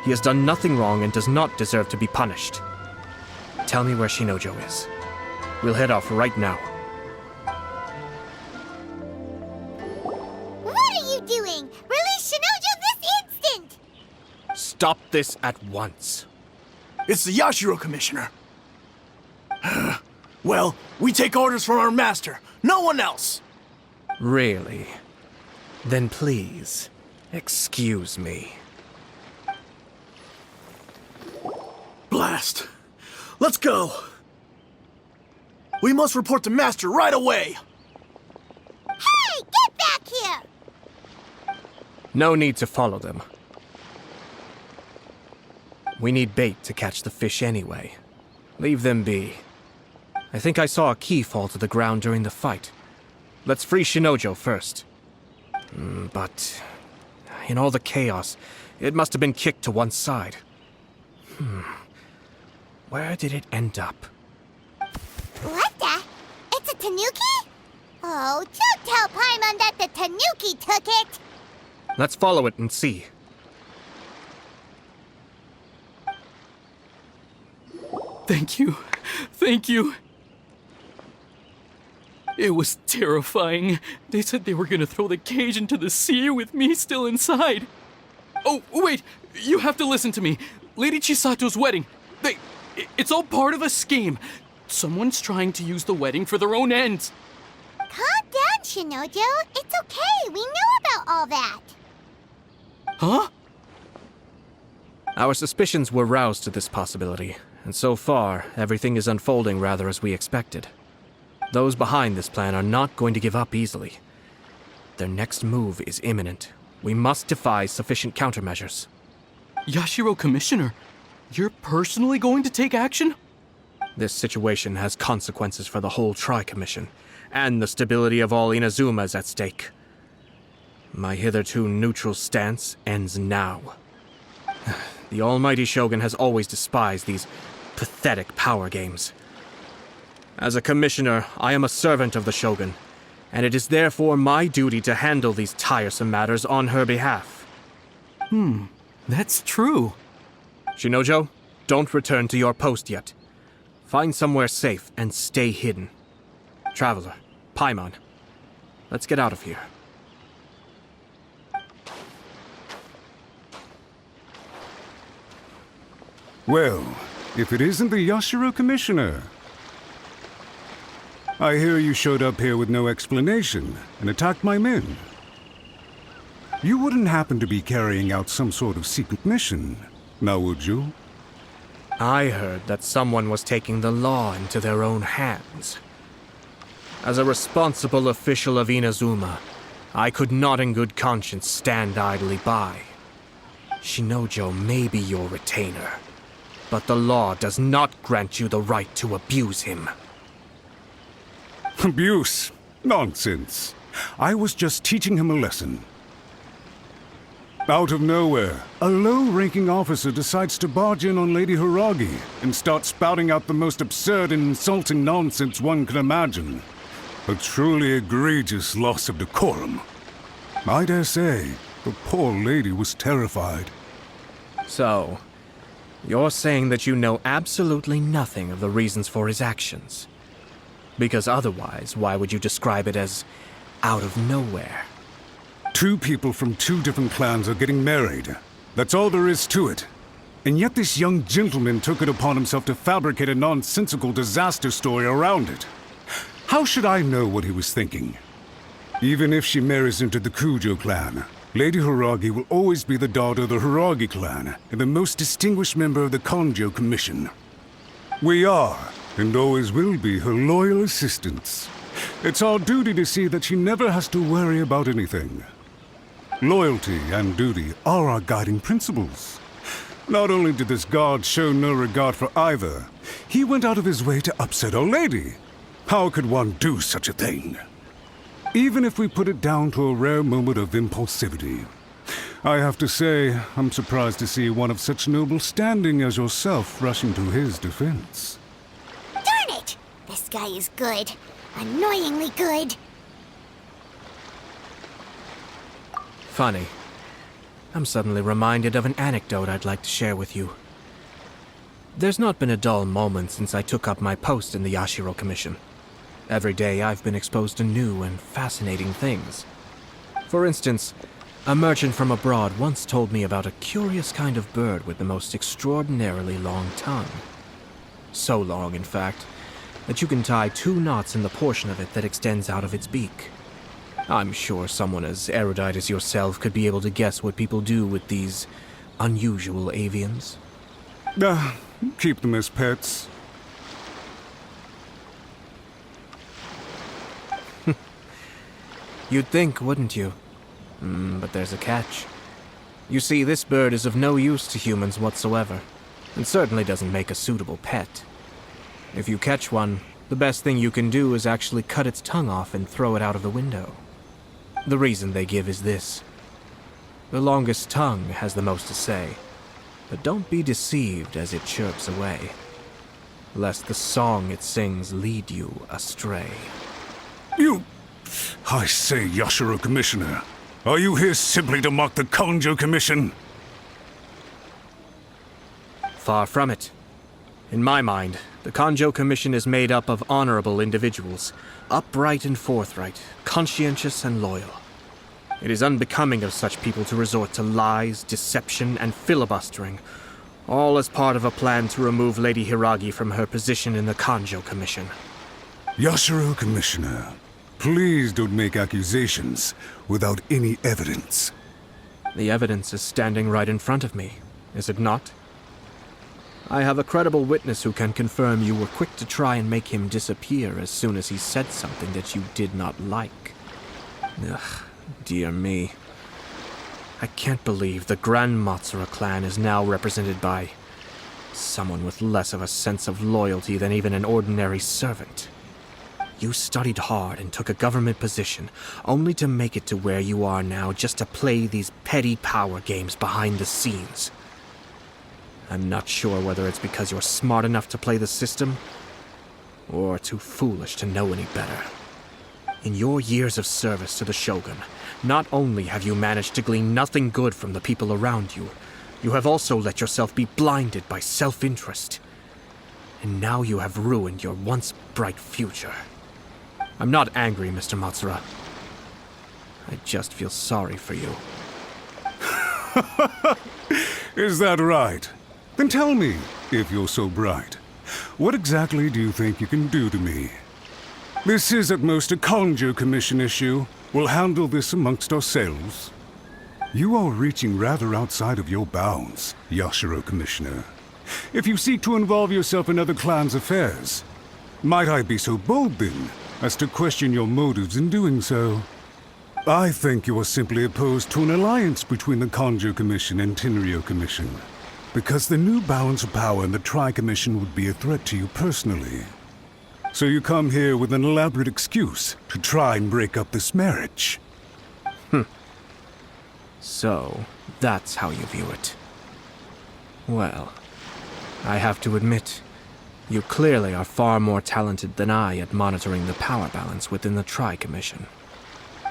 He has done nothing wrong and does not deserve to be punished. Tell me where Shinojo is. We'll head off right now. What are you doing? Release Shinojo this instant! Stop this at once. It's the Yashiro Commissioner. Well, we take orders from our master. No one else. Really? Then please, excuse me. Blast. Let's go. We must report to Master right away. Hey, get back here! No need to follow them. We need bait to catch the fish anyway. Leave them be. I think I saw a key fall to the ground during the fight. Let's free Shinojo first. But in all the chaos, it must have been kicked to one side. Where did it end up? What the? It's a tanuki? Oh, don't tell Paimon that the tanuki took it! Let's follow it and see. Thank you. Thank you. It was terrifying. They said they were gonna throw the cage into the sea with me still inside. Oh, wait! You have to listen to me. Lady Chisato's wedding. It's all part of a scheme. Someone's trying to use the wedding for their own ends. Calm down, Shinojo. It's okay. We know about all that. Huh? Our suspicions were roused to this possibility, and so far, everything is unfolding rather as we expected. Those behind this plan are not going to give up easily. Their next move is imminent. We must devise sufficient countermeasures. Yashiro Commissioner, you're personally going to take action? This situation has consequences for the whole Tri-Commission, and the stability of all Inazuma is at stake. My hitherto neutral stance ends now. The almighty Shogun has always despised these pathetic power games. As a commissioner, I am a servant of the Shogun, and it is therefore my duty to handle these tiresome matters on her behalf. That's true. Shinojo, don't return to your post yet. Find somewhere safe and stay hidden. Traveler, Paimon, let's get out of here. Well, if it isn't the Yashiro Commissioner. I hear you showed up here with no explanation and attacked my men. You wouldn't happen to be carrying out some sort of secret mission, now would you? I heard that someone was taking the law into their own hands. As a responsible official of Inazuma, I could not in good conscience stand idly by. Shinojo may be your retainer, but the law does not grant you the right to abuse him. Abuse? Nonsense. I was just teaching him a lesson. Out of nowhere, a low-ranking officer decides to barge in on Lady Hiragi and start spouting out the most absurd and insulting nonsense one can imagine. A truly egregious loss of decorum. I dare say, the poor lady was terrified. So, you're saying that you know absolutely nothing of the reasons for his actions? Because otherwise, why would you describe it as out of nowhere? Two people from two different clans are getting married. That's all there is to it. And yet this young gentleman took it upon himself to fabricate a nonsensical disaster story around it. How should I know what he was thinking? Even if she marries into the Kujo clan, Lady Hiragi will always be the daughter of the Hiragi clan and the most distinguished member of the Kanjo Commission. We are, and always will be, her loyal assistants. It's our duty to see that she never has to worry about anything. Loyalty and duty are our guiding principles. Not only did this guard show no regard for either, he went out of his way to upset our lady. How could one do such a thing? Even if we put it down to a rare moment of impulsivity. I have to say, I'm surprised to see one of such noble standing as yourself rushing to his defense. Darn it! This guy is good. Annoyingly good. Funny. I'm suddenly reminded of an anecdote I'd like to share with you. There's not been a dull moment since I took up my post in the Yashiro Commission. Every day I've been exposed to new and fascinating things. For instance, a merchant from abroad once told me about a curious kind of bird with the most extraordinarily long tongue. So long, in fact, that you can tie 2 knots in the portion of it that extends out of its beak. I'm sure someone as erudite as yourself could be able to guess what people do with these unusual avians. Keep them as pets. You'd think, wouldn't you? But there's a catch. You see, this bird is of no use to humans whatsoever, and certainly doesn't make a suitable pet. If you catch one, the best thing you can do is actually cut its tongue off and throw it out of the window. The reason they give is this. The longest tongue has the most to say, but don't be deceived as it chirps away, lest the song it sings lead you astray. I say, Yashiro Commissioner, are you here simply to mock the Kanjo Commission? Far from it. In my mind, the Kanjo Commission is made up of honorable individuals, upright and forthright, conscientious and loyal. It is unbecoming of such people to resort to lies, deception, and filibustering, all as part of a plan to remove Lady Hiragi from her position in the Kanjo Commission. Yashiro Commissioner, please don't make accusations without any evidence. The evidence is standing right in front of me, is it not? I have a credible witness who can confirm you were quick to try and make him disappear as soon as he said something that you did not like. Ugh, dear me. I can't believe the Grand Matsura clan is now represented by someone with less of a sense of loyalty than even an ordinary servant. You studied hard and took a government position, only to make it to where you are now just to play these petty power games behind the scenes. I'm not sure whether it's because you're smart enough to play the system, or too foolish to know any better. In your years of service to the Shogun, not only have you managed to glean nothing good from the people around you, you have also let yourself be blinded by self-interest. And now you have ruined your once bright future. I'm not angry, Mr. Matsura. I just feel sorry for you. Is that right? Then tell me, if you're so bright, what exactly do you think you can do to me? This is at most a Kanjo Commission issue. We'll handle this amongst ourselves. You are reaching rather outside of your bounds, Yashiro Commissioner. If you seek to involve yourself in other clans' affairs, might I be so bold then, as to question your motives in doing so? I think you are simply opposed to an alliance between the Kanjo Commission and Tenryou Commission, because the new balance of power in the Tri-Commission would be a threat to you personally. So you come here with an elaborate excuse to try and break up this marriage. So, that's how you view it. Well, I have to admit, you clearly are far more talented than I at monitoring the power balance within the Tri-Commission.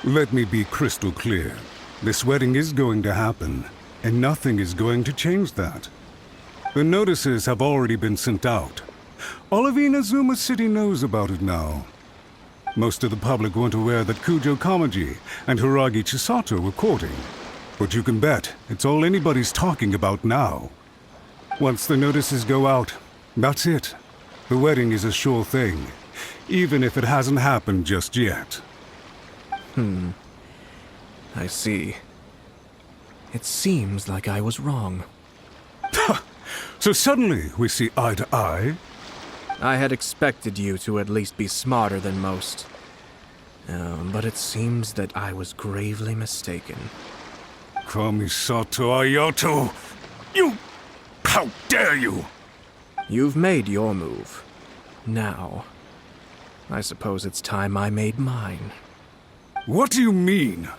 Let me be crystal clear. This wedding is going to happen, and nothing is going to change that. The notices have already been sent out. All of Inazuma City knows about it now. Most of the public weren't aware that Kujo Kamaji and Hiragi Chisato were courting. But you can bet it's all anybody's talking about now. Once the notices go out, that's it. The wedding is a sure thing, even if it hasn't happened just yet. I see. It seems like I was wrong. So suddenly we see eye to eye? I had expected you to at least be smarter than most. But it seems that I was gravely mistaken. Kamisato Ayato! You... How dare you! You've made your move. Now, I suppose it's time I made mine. What do you mean?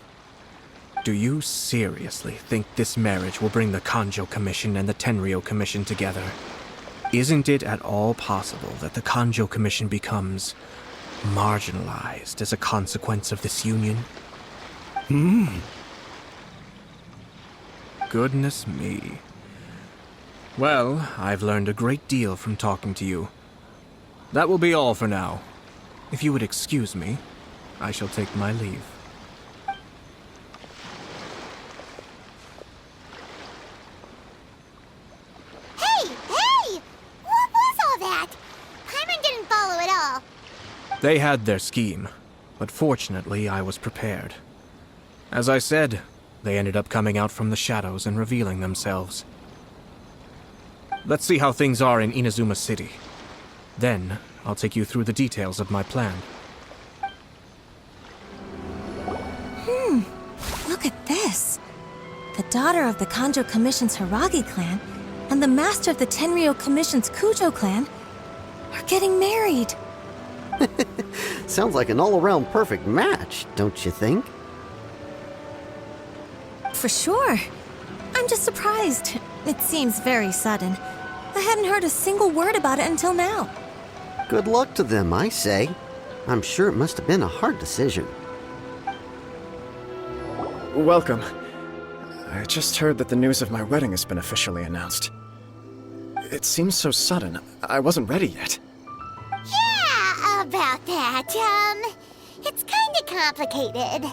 Do you seriously think this marriage will bring the Kanjo Commission and the Tenryou Commission together? Isn't it at all possible that the Kanjo Commission becomes marginalized as a consequence of this union? Goodness me. Well, I've learned a great deal from talking to you. That will be all for now. If you would excuse me, I shall take my leave. Hey! What was all that? Paimon didn't follow at all. They had their scheme, but fortunately I was prepared. As I said, they ended up coming out from the shadows and revealing themselves. Let's see how things are in Inazuma City. Then, I'll take you through the details of my plan. Look at this. The daughter of the Kanjo Commission's Hiragi clan and the master of the Tenryou Commission's Kujo clan are getting married. Sounds like an all-around perfect match, don't you think? For sure. I'm just surprised. It seems very sudden. I hadn't heard a single word about it until now. Good luck to them, I say. I'm sure it must have been a hard decision. Welcome. I just heard that the news of my wedding has been officially announced. It seems so sudden. I wasn't ready yet. Yeah, about that. It's kinda complicated.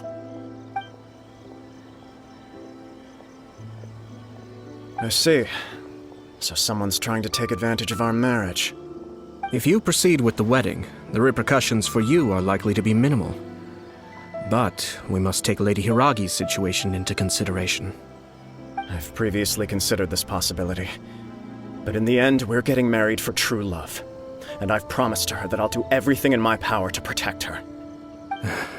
I see. So someone's trying to take advantage of our marriage. If you proceed with the wedding, the repercussions for you are likely to be minimal. But we must take Lady Hiragi's situation into consideration. I've previously considered this possibility. But in the end, we're getting married for true love. And I've promised her that I'll do everything in my power to protect her.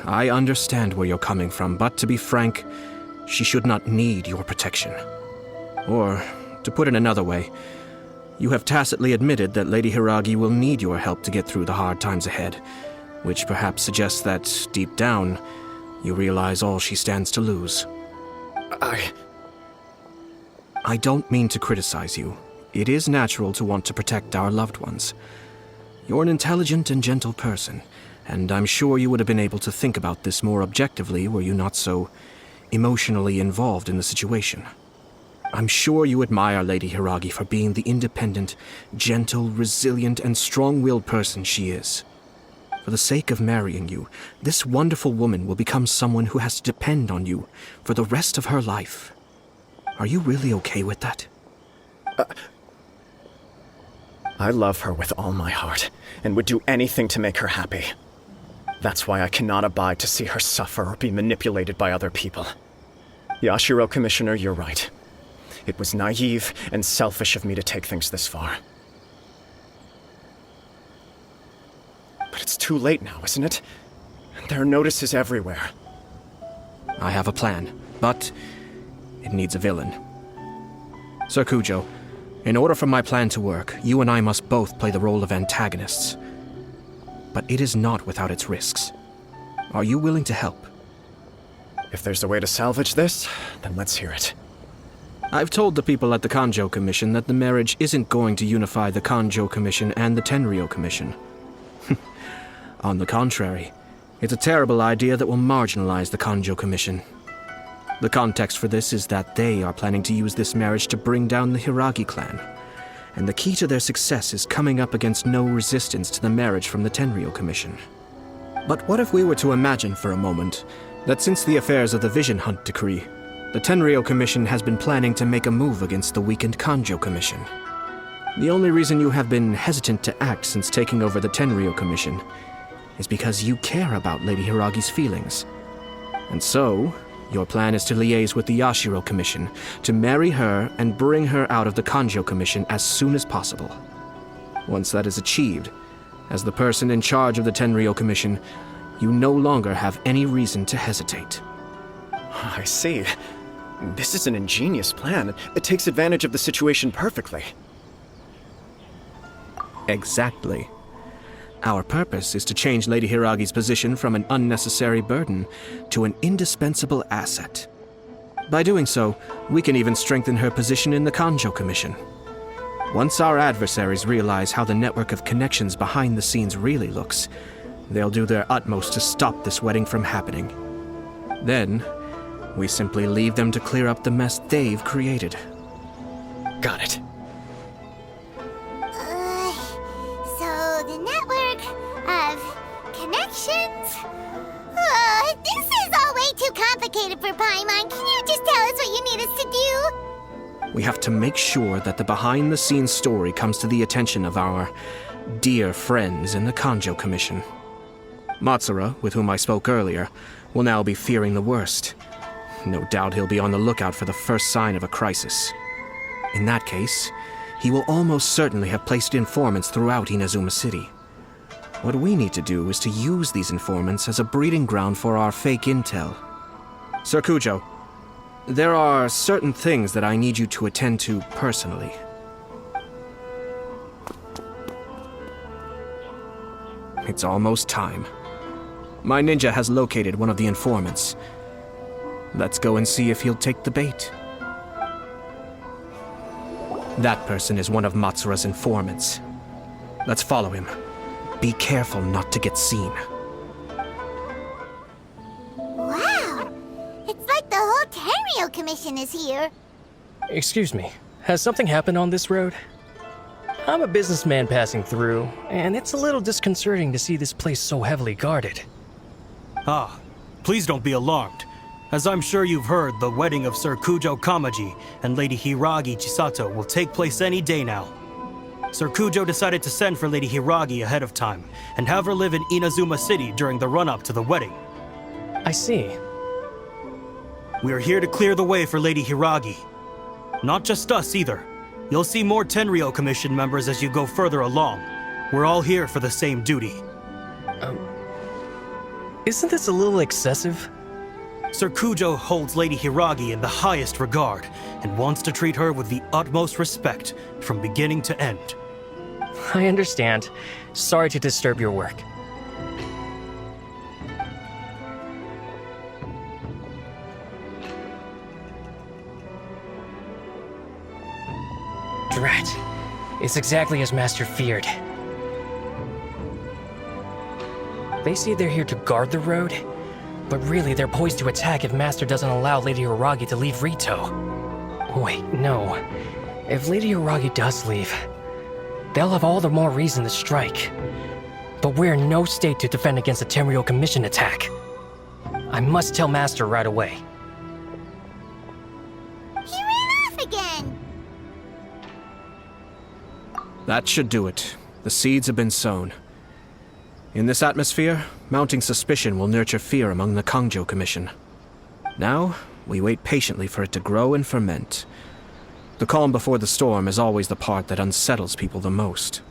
I understand where you're coming from, but to be frank, she should not need your protection. Or, to put it another way, you have tacitly admitted that Lady Hiragi will need your help to get through the hard times ahead, which perhaps suggests that, deep down, you realize all she stands to lose. I don't mean to criticize you. It is natural to want to protect our loved ones. You're an intelligent and gentle person, and I'm sure you would have been able to think about this more objectively were you not so emotionally involved in the situation. I'm sure you admire Lady Hiragi for being the independent, gentle, resilient, and strong-willed person she is. For the sake of marrying you, this wonderful woman will become someone who has to depend on you for the rest of her life. Are you really okay with that? I love her with all my heart, and would do anything to make her happy. That's why I cannot abide to see her suffer or be manipulated by other people. Yashiro, Commissioner, you're right. It was naive and selfish of me to take things this far. But it's too late now, isn't it? There are notices everywhere. I have a plan, but it needs a villain. Sir Kujo, in order for my plan to work, you and I must both play the role of antagonists. But it is not without its risks. Are you willing to help? If there's a way to salvage this, then let's hear it. I've told the people at the Kanjo Commission that the marriage isn't going to unify the Kanjo Commission and the Tenryou Commission. On the contrary, it's a terrible idea that will marginalize the Kanjo Commission. The context for this is that they are planning to use this marriage to bring down the Hiragi clan, and the key to their success is coming up against no resistance to the marriage from the Tenryou Commission. But what if we were to imagine for a moment that since the affairs of the Vision Hunt Decree, the Tenryou Commission has been planning to make a move against the weakened Kanjo Commission? The only reason you have been hesitant to act since taking over the Tenryou Commission is because you care about Lady Hiragi's feelings. And so, your plan is to liaise with the Yashiro Commission, to marry her and bring her out of the Kanjo Commission as soon as possible. Once that is achieved, as the person in charge of the Tenryou Commission, you no longer have any reason to hesitate. I see. This is an ingenious plan. It takes advantage of the situation perfectly. Exactly. Our purpose is to change Lady Hiragi's position from an unnecessary burden to an indispensable asset. By doing so, we can even strengthen her position in the Kanjo Commission. Once our adversaries realize how the network of connections behind the scenes really looks, they'll do their utmost to stop this wedding from happening. Then, we simply leave them to clear up the mess they've created. Got it. So the network of connections? This is all way too complicated for Paimon. Can you just tell us what you need us to do? We have to make sure that the behind-the-scenes story comes to the attention of our dear friends in the Kanjo Commission. Matsura, with whom I spoke earlier, will now be fearing the worst. No doubt he'll be on the lookout for the first sign of a crisis. In that case, he will almost certainly have placed informants throughout Inazuma City. What we need to do is to use these informants as a breeding ground for our fake intel. Sir Kujo, there are certain things that I need you to attend to personally. It's almost time. My ninja has located one of the informants. Let's go and see if he'll take the bait. That person is one of Matsura's informants. Let's follow him. Be careful not to get seen. Wow! It's like the whole Tenryou Commission is here. Excuse me, has something happened on this road? I'm a businessman passing through, and it's a little disconcerting to see this place so heavily guarded. Ah, please don't be alarmed. As I'm sure you've heard, the wedding of Sir Kujo Kamaji and Lady Hiragi Chisato will take place any day now. Sir Kujo decided to send for Lady Hiragi ahead of time and have her live in Inazuma City during the run-up to the wedding. I see. We are here to clear the way for Lady Hiragi. Not just us either. You'll see more Tenryou Commission members as you go further along. We're all here for the same duty. Isn't this a little excessive? Sir Kujo holds Lady Hiragi in the highest regard and wants to treat her with the utmost respect from beginning to end. I understand. Sorry to disturb your work. Drat. It's exactly as Master feared. They say they're here to guard the road, but really they're poised to attack if Master doesn't allow Lady Hiragi to leave Rito. Wait, no. If Lady Hiragi does leave, they'll have all the more reason to strike. But we're in no state to defend against a Tenryou Commission attack. I must tell Master right away. He ran off again! That should do it. The seeds have been sown. In this atmosphere, mounting suspicion will nurture fear among the Kangjo Commission. Now, we wait patiently for it to grow and ferment. The calm before the storm is always the part that unsettles people the most.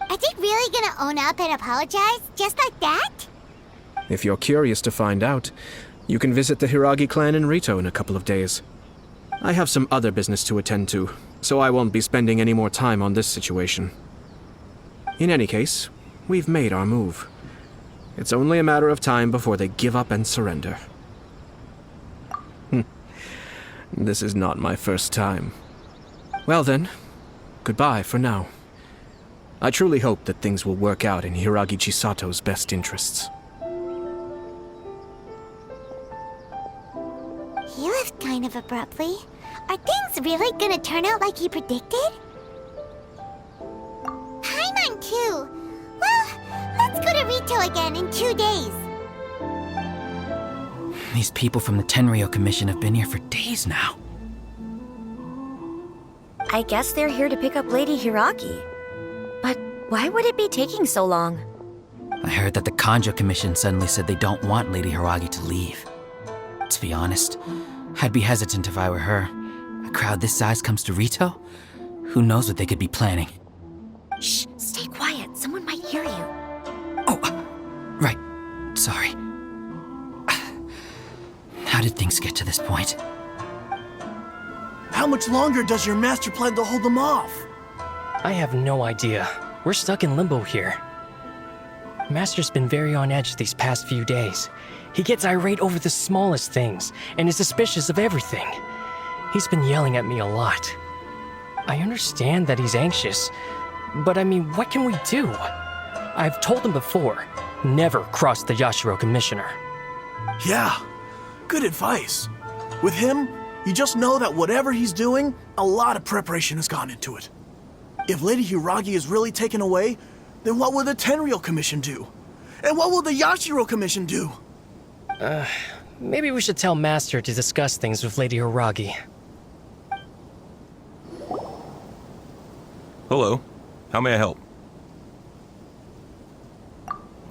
Are they really gonna own up and apologize, just like that? If you're curious to find out, you can visit the Hiragi clan in Rito in a couple of days. I have some other business to attend to, so I won't be spending any more time on this situation. In any case, we've made our move. It's only a matter of time before they give up and surrender. This is not my first time. Well then, goodbye for now. I truly hope that things will work out in Hiragi Chisato's best interests. He left kind of abruptly. Are things really gonna turn out like he predicted? Paimon too. Well, let's go to Rito again in 2 days. These people from the Tenryou Commission have been here for days now. I guess they're here to pick up Lady Hiragi. But why would it be taking so long? I heard that the Kanjo Commission suddenly said they don't want Lady Hiragi to leave. To be honest, I'd be hesitant if I were her. A crowd this size comes to Rito? Who knows what they could be planning? Shh, stay quiet. Someone might hear you. Oh, right. Sorry. How did things get to this point? How much longer does your master plan to hold them off? I have no idea. We're stuck in limbo here. Master's been very on edge these past few days. He gets irate over the smallest things, and is suspicious of everything. He's been yelling at me a lot. I understand that he's anxious, but I mean, what can we do? I've told him before, never cross the Yashiro Commissioner. Yeah, good advice. With him, you just know that whatever he's doing, a lot of preparation has gone into it. If Lady Hiragi is really taken away, then what will the Tenryou Commission do? And what will the Yashiro Commission do? Maybe we should tell Master to discuss things with Lady Hiragi. Hello. How may I help?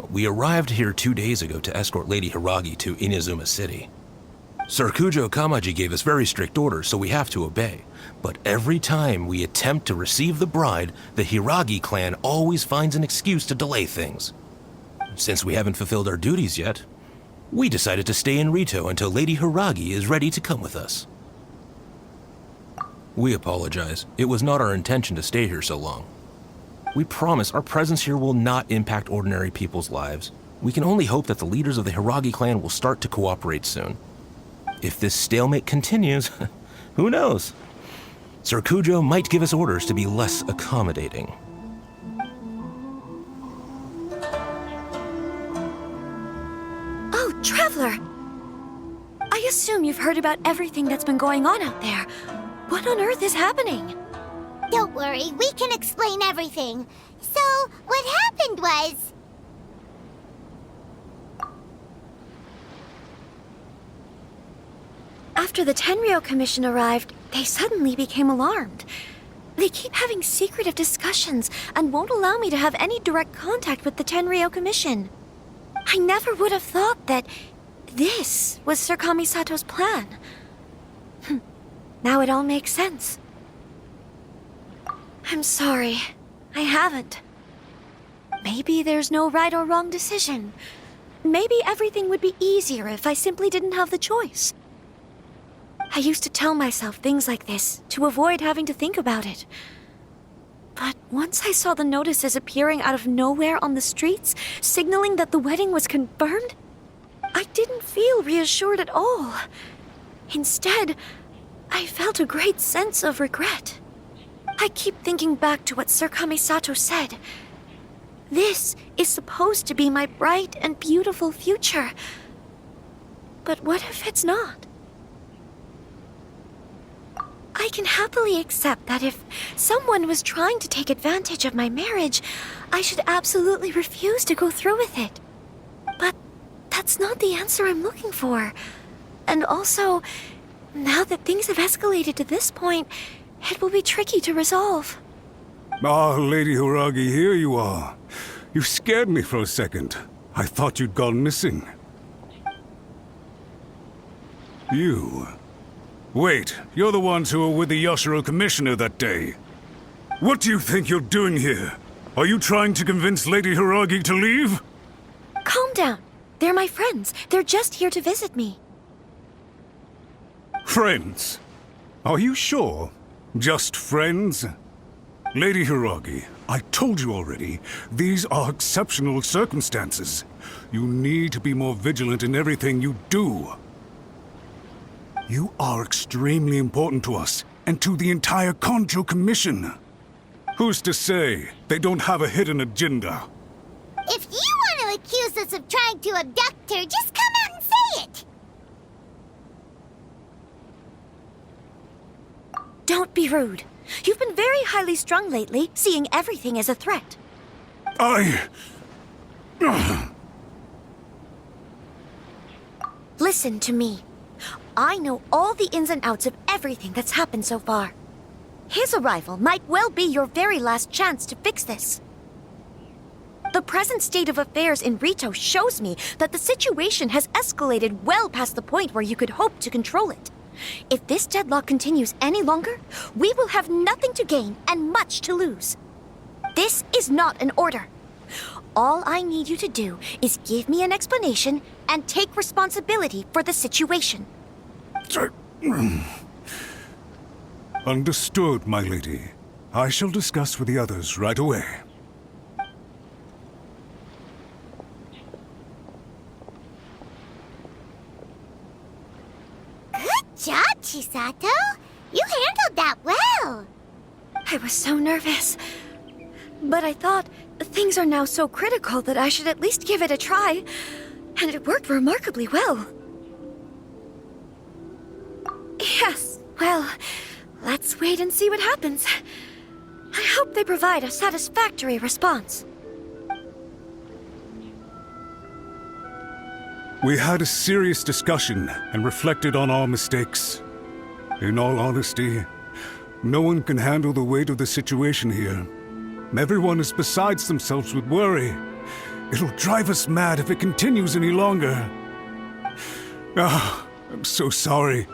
We arrived here 2 days ago to escort Lady Hiragi to Inazuma City. Sir Kujo Kamaji gave us very strict orders, so we have to obey. But every time we attempt to receive the bride, the Hiragi clan always finds an excuse to delay things. Since we haven't fulfilled our duties yet, we decided to stay in Rito until Lady Hiragi is ready to come with us. We apologize. It was not our intention to stay here so long. We promise our presence here will not impact ordinary people's lives. We can only hope that the leaders of the Hiragi clan will start to cooperate soon. If this stalemate continues, who knows? Sir Kujo might give us orders to be less accommodating. Oh, Traveler! I assume you've heard about everything that's been going on out there. What on earth is happening? Don't worry, we can explain everything. So, what happened was... After the Tenryou Commission arrived, they suddenly became alarmed. They keep having secretive discussions and won't allow me to have any direct contact with the Tenryou Commission. I never would have thought that this was Sir Kamisato's plan. Now it all makes sense. I'm sorry. I haven't. Maybe there's no right or wrong decision. Maybe everything would be easier if I simply didn't have the choice. I used to tell myself things like this to avoid having to think about it. But once I saw the notices appearing out of nowhere on the streets, signaling that the wedding was confirmed, I didn't feel reassured at all. Instead, I felt a great sense of regret. I keep thinking back to what Sir Kamisato said. This is supposed to be my bright and beautiful future. But what if it's not? I can happily accept that if someone was trying to take advantage of my marriage, I should absolutely refuse to go through with it. But that's not the answer I'm looking for. And also, now that things have escalated to this point, it will be tricky to resolve. Ah, Lady Hiragi, here you are. You scared me for a second. I thought you'd gone missing. You... Wait, you're the ones who were with the Yashiro Commissioner that day. What do you think you're doing here? Are you trying to convince Lady Hiragi to leave? Calm down. They're my friends. They're just here to visit me. Friends? Are you sure? Just friends? Lady Hiragi, I told you already, these are exceptional circumstances. You need to be more vigilant in everything you do. You are extremely important to us, and to the entire Kanjo Commission. Who's to say they don't have a hidden agenda? If you want to accuse us of trying to abduct her, just come out and say it! Don't be rude. You've been very highly strung lately, seeing everything as a threat. Listen to me. I know all the ins and outs of everything that's happened so far. His arrival might well be your very last chance to fix this. The present state of affairs in Rito shows me that the situation has escalated well past the point where you could hope to control it. If this deadlock continues any longer, we will have nothing to gain and much to lose. This is not an order. All I need you to do is give me an explanation and take responsibility for the situation. Understood, my lady. I shall discuss with the others right away. Good job, Chisato! You handled that well! I was so nervous. But I thought, things are now so critical that I should at least give it a try. And it worked remarkably well. Yes, well, let's wait and see what happens. I hope they provide a satisfactory response. We had a serious discussion and reflected on our mistakes. In all honesty, no one can handle the weight of the situation here. Everyone is besides themselves with worry. It'll drive us mad if it continues any longer. I'm so sorry.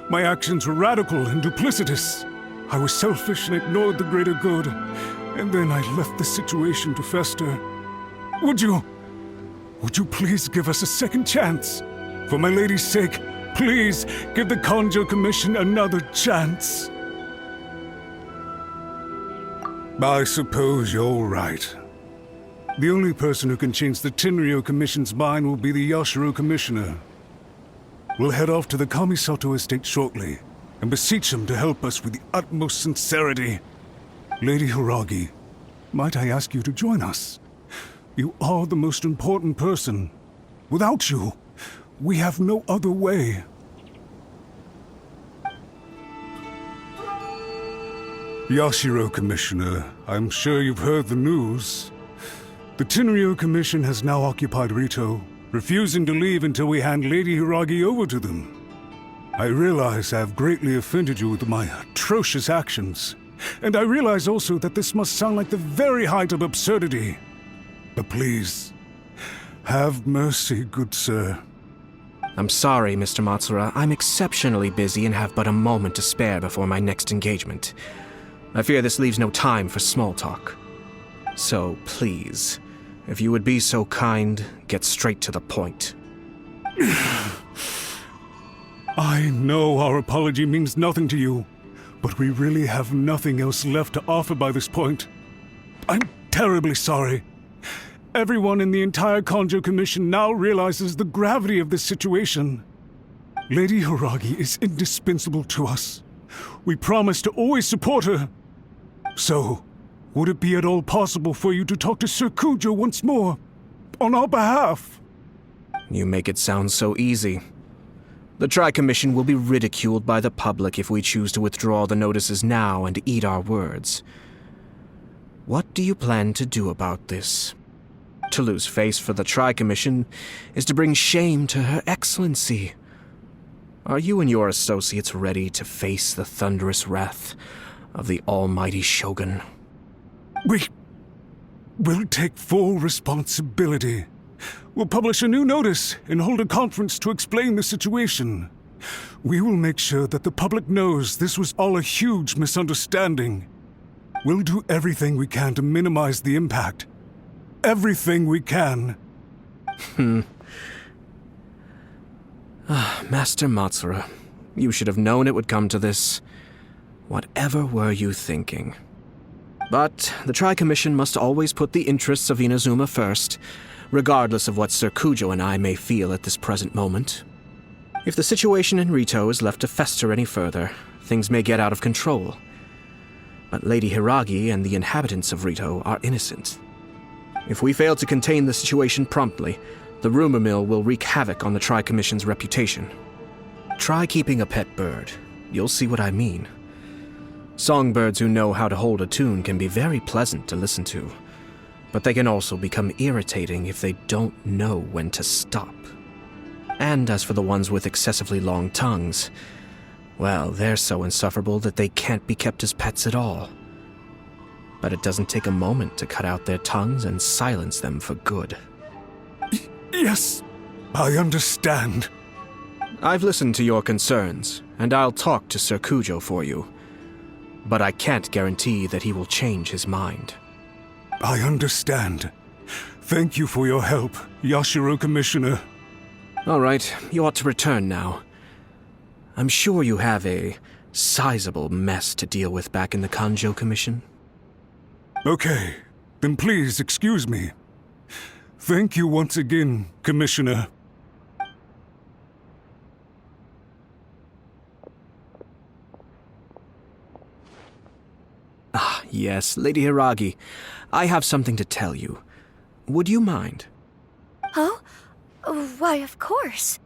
My actions were radical and duplicitous. I was selfish and ignored the greater good. And then I left the situation to fester. Would you please give us a second chance? For my lady's sake, please give the Kanjo Commission another chance. I suppose you're right. The only person who can change the Tenryou Commission's mind will be the Yashiro Commissioner. We'll head off to the Kamisato estate shortly and beseech him to help us with the utmost sincerity. Lady Hiragi, might I ask you to join us? You are the most important person. Without you, we have no other way. Yashiro Commissioner, I'm sure you've heard the news. The Tenryou Commission has now occupied Rito, refusing to leave until we hand Lady Hiragi over to them. I realize I have greatly offended you with my atrocious actions, and I realize also that this must sound like the very height of absurdity. But please, have mercy, good sir. I'm sorry, Mr. Matsura. I'm exceptionally busy and have but a moment to spare before my next engagement. I fear this leaves no time for small talk. So, please, if you would be so kind, get straight to the point. I know our apology means nothing to you, but we really have nothing else left to offer by this point. I'm terribly sorry. Everyone in the entire Kanjo Commission now realizes the gravity of this situation. Lady Hiragi is indispensable to us. We promise to always support her. So, would it be at all possible for you to talk to Sir Kujo once more? On our behalf? You make it sound so easy. The Tri-Commission will be ridiculed by the public if we choose to withdraw the notices now and eat our words. What do you plan to do about this? To lose face for the Tri-Commission is to bring shame to Her Excellency. Are you and your associates ready to face the thunderous wrath of the almighty Shogun? We'll take full responsibility. We'll publish a new notice and hold a conference to explain the situation. We will make sure that the public knows this was all a huge misunderstanding. We'll do everything we can to minimize the impact. Everything we can. Master Matsura, you should have known it would come to this. Whatever were you thinking? But the Tri-Commission must always put the interests of Inazuma first, regardless of what Sir Kujo and I may feel at this present moment. If the situation in Rito is left to fester any further, things may get out of control. But Lady Hiragi and the inhabitants of Rito are innocent. If we fail to contain the situation promptly, the rumor mill will wreak havoc on the Tri-Commission's reputation. Try keeping a pet bird. You'll see what I mean. Songbirds who know how to hold a tune can be very pleasant to listen to, but they can also become irritating if they don't know when to stop. And as for the ones with excessively long tongues, well, they're so insufferable that they can't be kept as pets at all. But it doesn't take a moment to cut out their tongues and silence them for good. Yes, I understand. I've listened to your concerns, and I'll talk to Sir Kujo for you. But I can't guarantee that he will change his mind. I understand. Thank you for your help, Yashiro Commissioner. All right, you ought to return now. I'm sure you have a sizable mess to deal with back in the Kanjo Commission. Okay, then please excuse me. Thank you once again, Commissioner. Ah, yes, Lady Hiragi. I have something to tell you. Would you mind? Oh? Why, of course.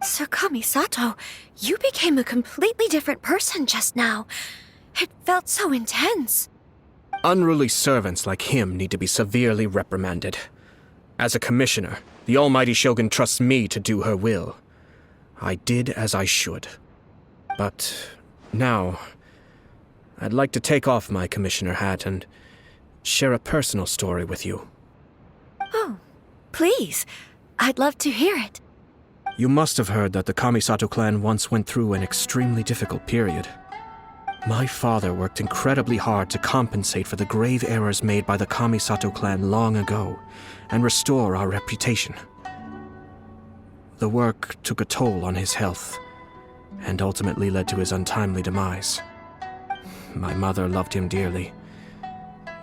Sir Kamisato, you became a completely different person just now. It felt so intense. Unruly servants like him need to be severely reprimanded. As a commissioner, the almighty Shogun trusts me to do her will. I did as I should. But now, I'd like to take off my commissioner hat and share a personal story with you. Oh, please. I'd love to hear it. You must have heard that the Kamisato clan once went through an extremely difficult period. My father worked incredibly hard to compensate for the grave errors made by the Kamisato clan long ago and restore our reputation. The work took a toll on his health and ultimately led to his untimely demise. My mother loved him dearly.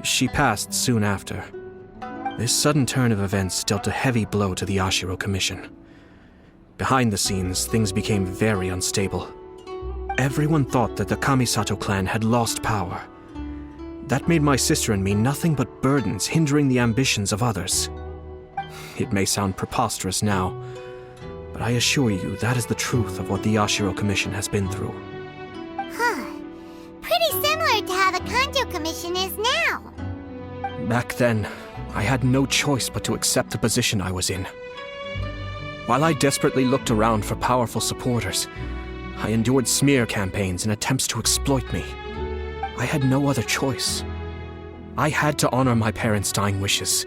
She passed soon after. This sudden turn of events dealt a heavy blow to the Yashiro Commission. Behind the scenes, things became very unstable. Everyone thought that the Kamisato clan had lost power. That made my sister and me nothing but burdens hindering the ambitions of others. It may sound preposterous now, but I assure you that is the truth of what the Yashiro Commission has been through. Huh. Pretty similar to how the Kanjo Commission is now. Back then, I had no choice but to accept the position I was in. While I desperately looked around for powerful supporters, I endured smear campaigns and attempts to exploit me. I had no other choice. I had to honor my parents' dying wishes,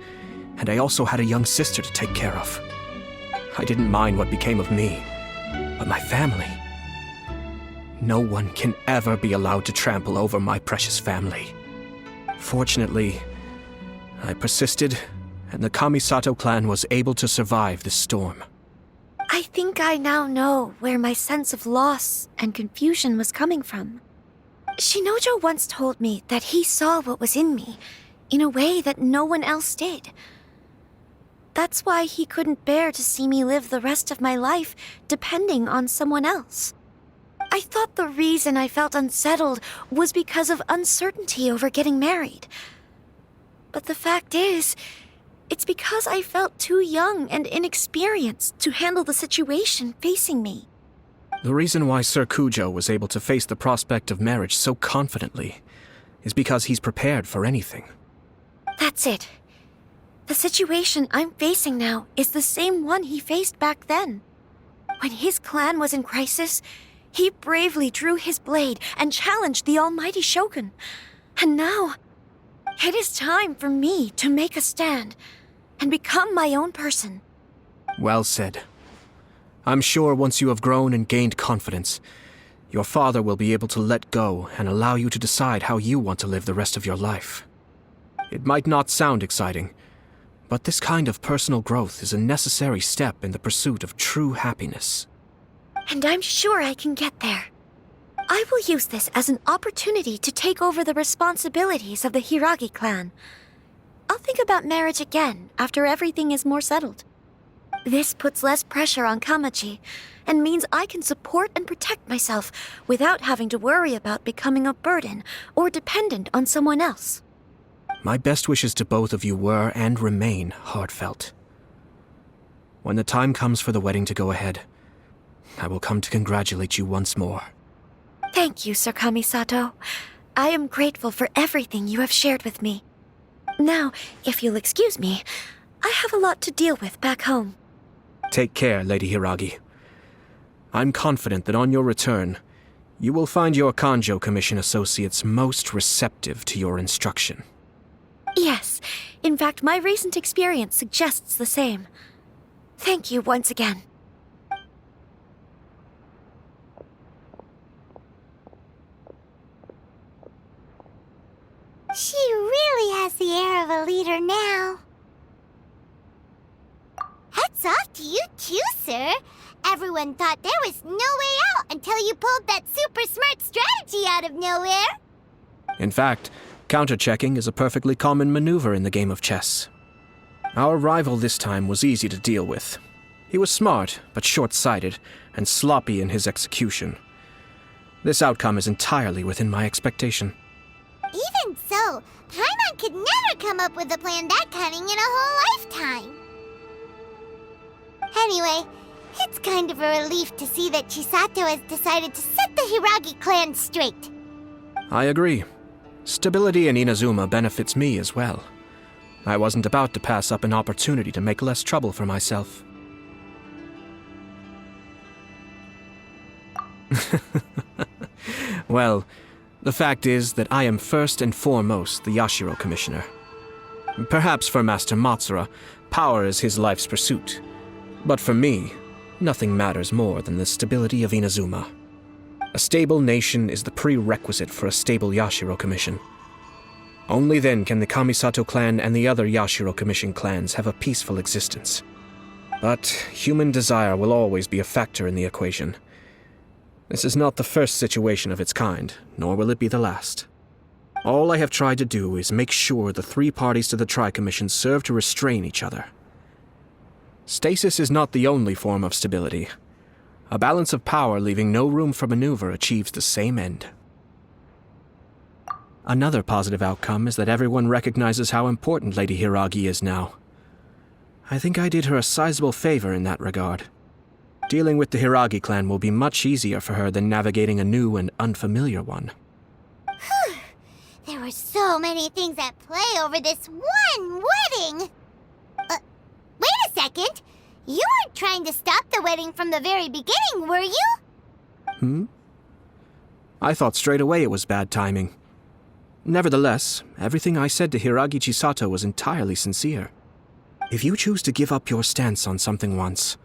and I also had a young sister to take care of. I didn't mind what became of me, but my family. No one can ever be allowed to trample over my precious family. Fortunately, I persisted, and the Kamisato clan was able to survive this storm. I think I now know where my sense of loss and confusion was coming from. Shinojo once told me that he saw what was in me, in a way that no one else did. That's why he couldn't bear to see me live the rest of my life depending on someone else. I thought the reason I felt unsettled was because of uncertainty over getting married. But the fact is, it's because I felt too young and inexperienced to handle the situation facing me. The reason why Sir Kujo was able to face the prospect of marriage so confidently is because he's prepared for anything. That's it. The situation I'm facing now is the same one he faced back then. When his clan was in crisis, he bravely drew his blade and challenged the almighty Shogun. And now, it is time for me to make a stand and become my own person. Well said. I'm sure once you have grown and gained confidence, your father will be able to let go and allow you to decide how you want to live the rest of your life. It might not sound exciting, but this kind of personal growth is a necessary step in the pursuit of true happiness. And I'm sure I can get there. I will use this as an opportunity to take over the responsibilities of the Hiragi clan. I'll think about marriage again after everything is more settled. This puts less pressure on Kamaji, and means I can support and protect myself without having to worry about becoming a burden or dependent on someone else. My best wishes to both of you were and remain heartfelt. When the time comes for the wedding to go ahead, I will come to congratulate you once more. Thank you, Sir Kamisato. I am grateful for everything you have shared with me. Now, if you'll excuse me, I have a lot to deal with back home. Take care, Lady Hiragi. I'm confident that on your return, you will find your Kanjo Commission associates most receptive to your instruction. Yes, in fact, my recent experience suggests the same. Thank you once again. She really has the air of a leader now. Hats off to you too, sir. Everyone thought there was no way out until you pulled that super smart strategy out of nowhere. In fact, counter-checking is a perfectly common maneuver in the game of chess. Our rival this time was easy to deal with. He was smart, but short-sighted, and sloppy in his execution. This outcome is entirely within my expectation. Even so, Paimon could never come up with a plan that cunning in a whole lifetime. Anyway, it's kind of a relief to see that Chisato has decided to set the Hiragi clan straight. I agree. Stability in Inazuma benefits me as well. I wasn't about to pass up an opportunity to make less trouble for myself. Well, the fact is that I am first and foremost the Yashiro Commissioner. Perhaps for Master Matsura, power is his life's pursuit. But for me, nothing matters more than the stability of Inazuma. A stable nation is the prerequisite for a stable Yashiro Commission. Only then can the Kamisato clan and the other Yashiro Commission clans have a peaceful existence. But human desire will always be a factor in the equation. This is not the first situation of its kind, nor will it be the last. All I have tried to do is make sure the three parties to the Tri-Commission serve to restrain each other. Stasis is not the only form of stability. A balance of power leaving no room for maneuver achieves the same end. Another positive outcome is that everyone recognizes how important Lady Hiragi is now. I think I did her a sizable favor in that regard. Dealing with the Hiragi clan will be much easier for her than navigating a new and unfamiliar one. Whew. There were so many things at play over this one wedding. Wait a second. You weren't trying to stop the wedding from the very beginning, were you? I thought straight away it was bad timing. Nevertheless, everything I said to Hiragi Chisato was entirely sincere. If you choose to give up your stance on something once,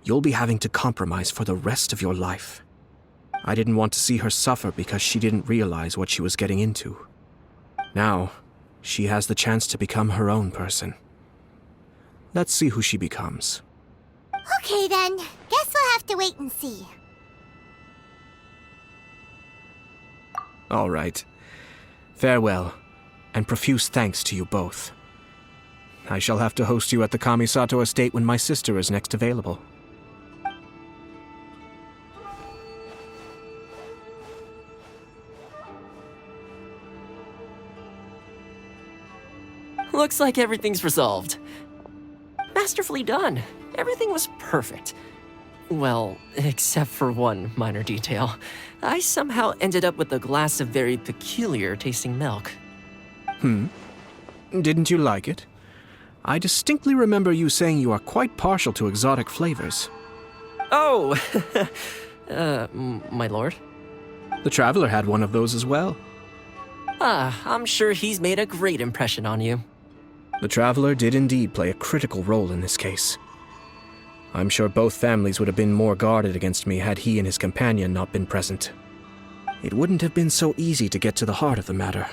you'll be having to compromise for the rest of your life. I didn't want to see her suffer because she didn't realize what she was getting into. Now, she has the chance to become her own person. Let's see who she becomes. Okay then, guess we'll have to wait and see. All right. Farewell, and profuse thanks to you both. I shall have to host you at the Kamisato estate when my sister is next available. Looks like everything's resolved. Masterfully done. Everything was perfect. Well, except for one minor detail. I somehow ended up with a glass of very peculiar tasting milk. Didn't you like it? I distinctly remember you saying you are quite partial to exotic flavors. Oh! My lord? The Traveler had one of those as well. I'm sure he's made a great impression on you. The Traveler did indeed play a critical role in this case. I'm sure both families would have been more guarded against me had he and his companion not been present. It wouldn't have been so easy to get to the heart of the matter.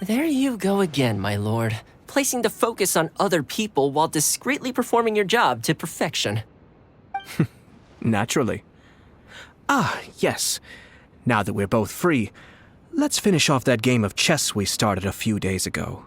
There you go again, my lord. Placing the focus on other people while discreetly performing your job to perfection. Naturally. Ah, yes. Now that we're both free, let's finish off that game of chess we started a few days ago.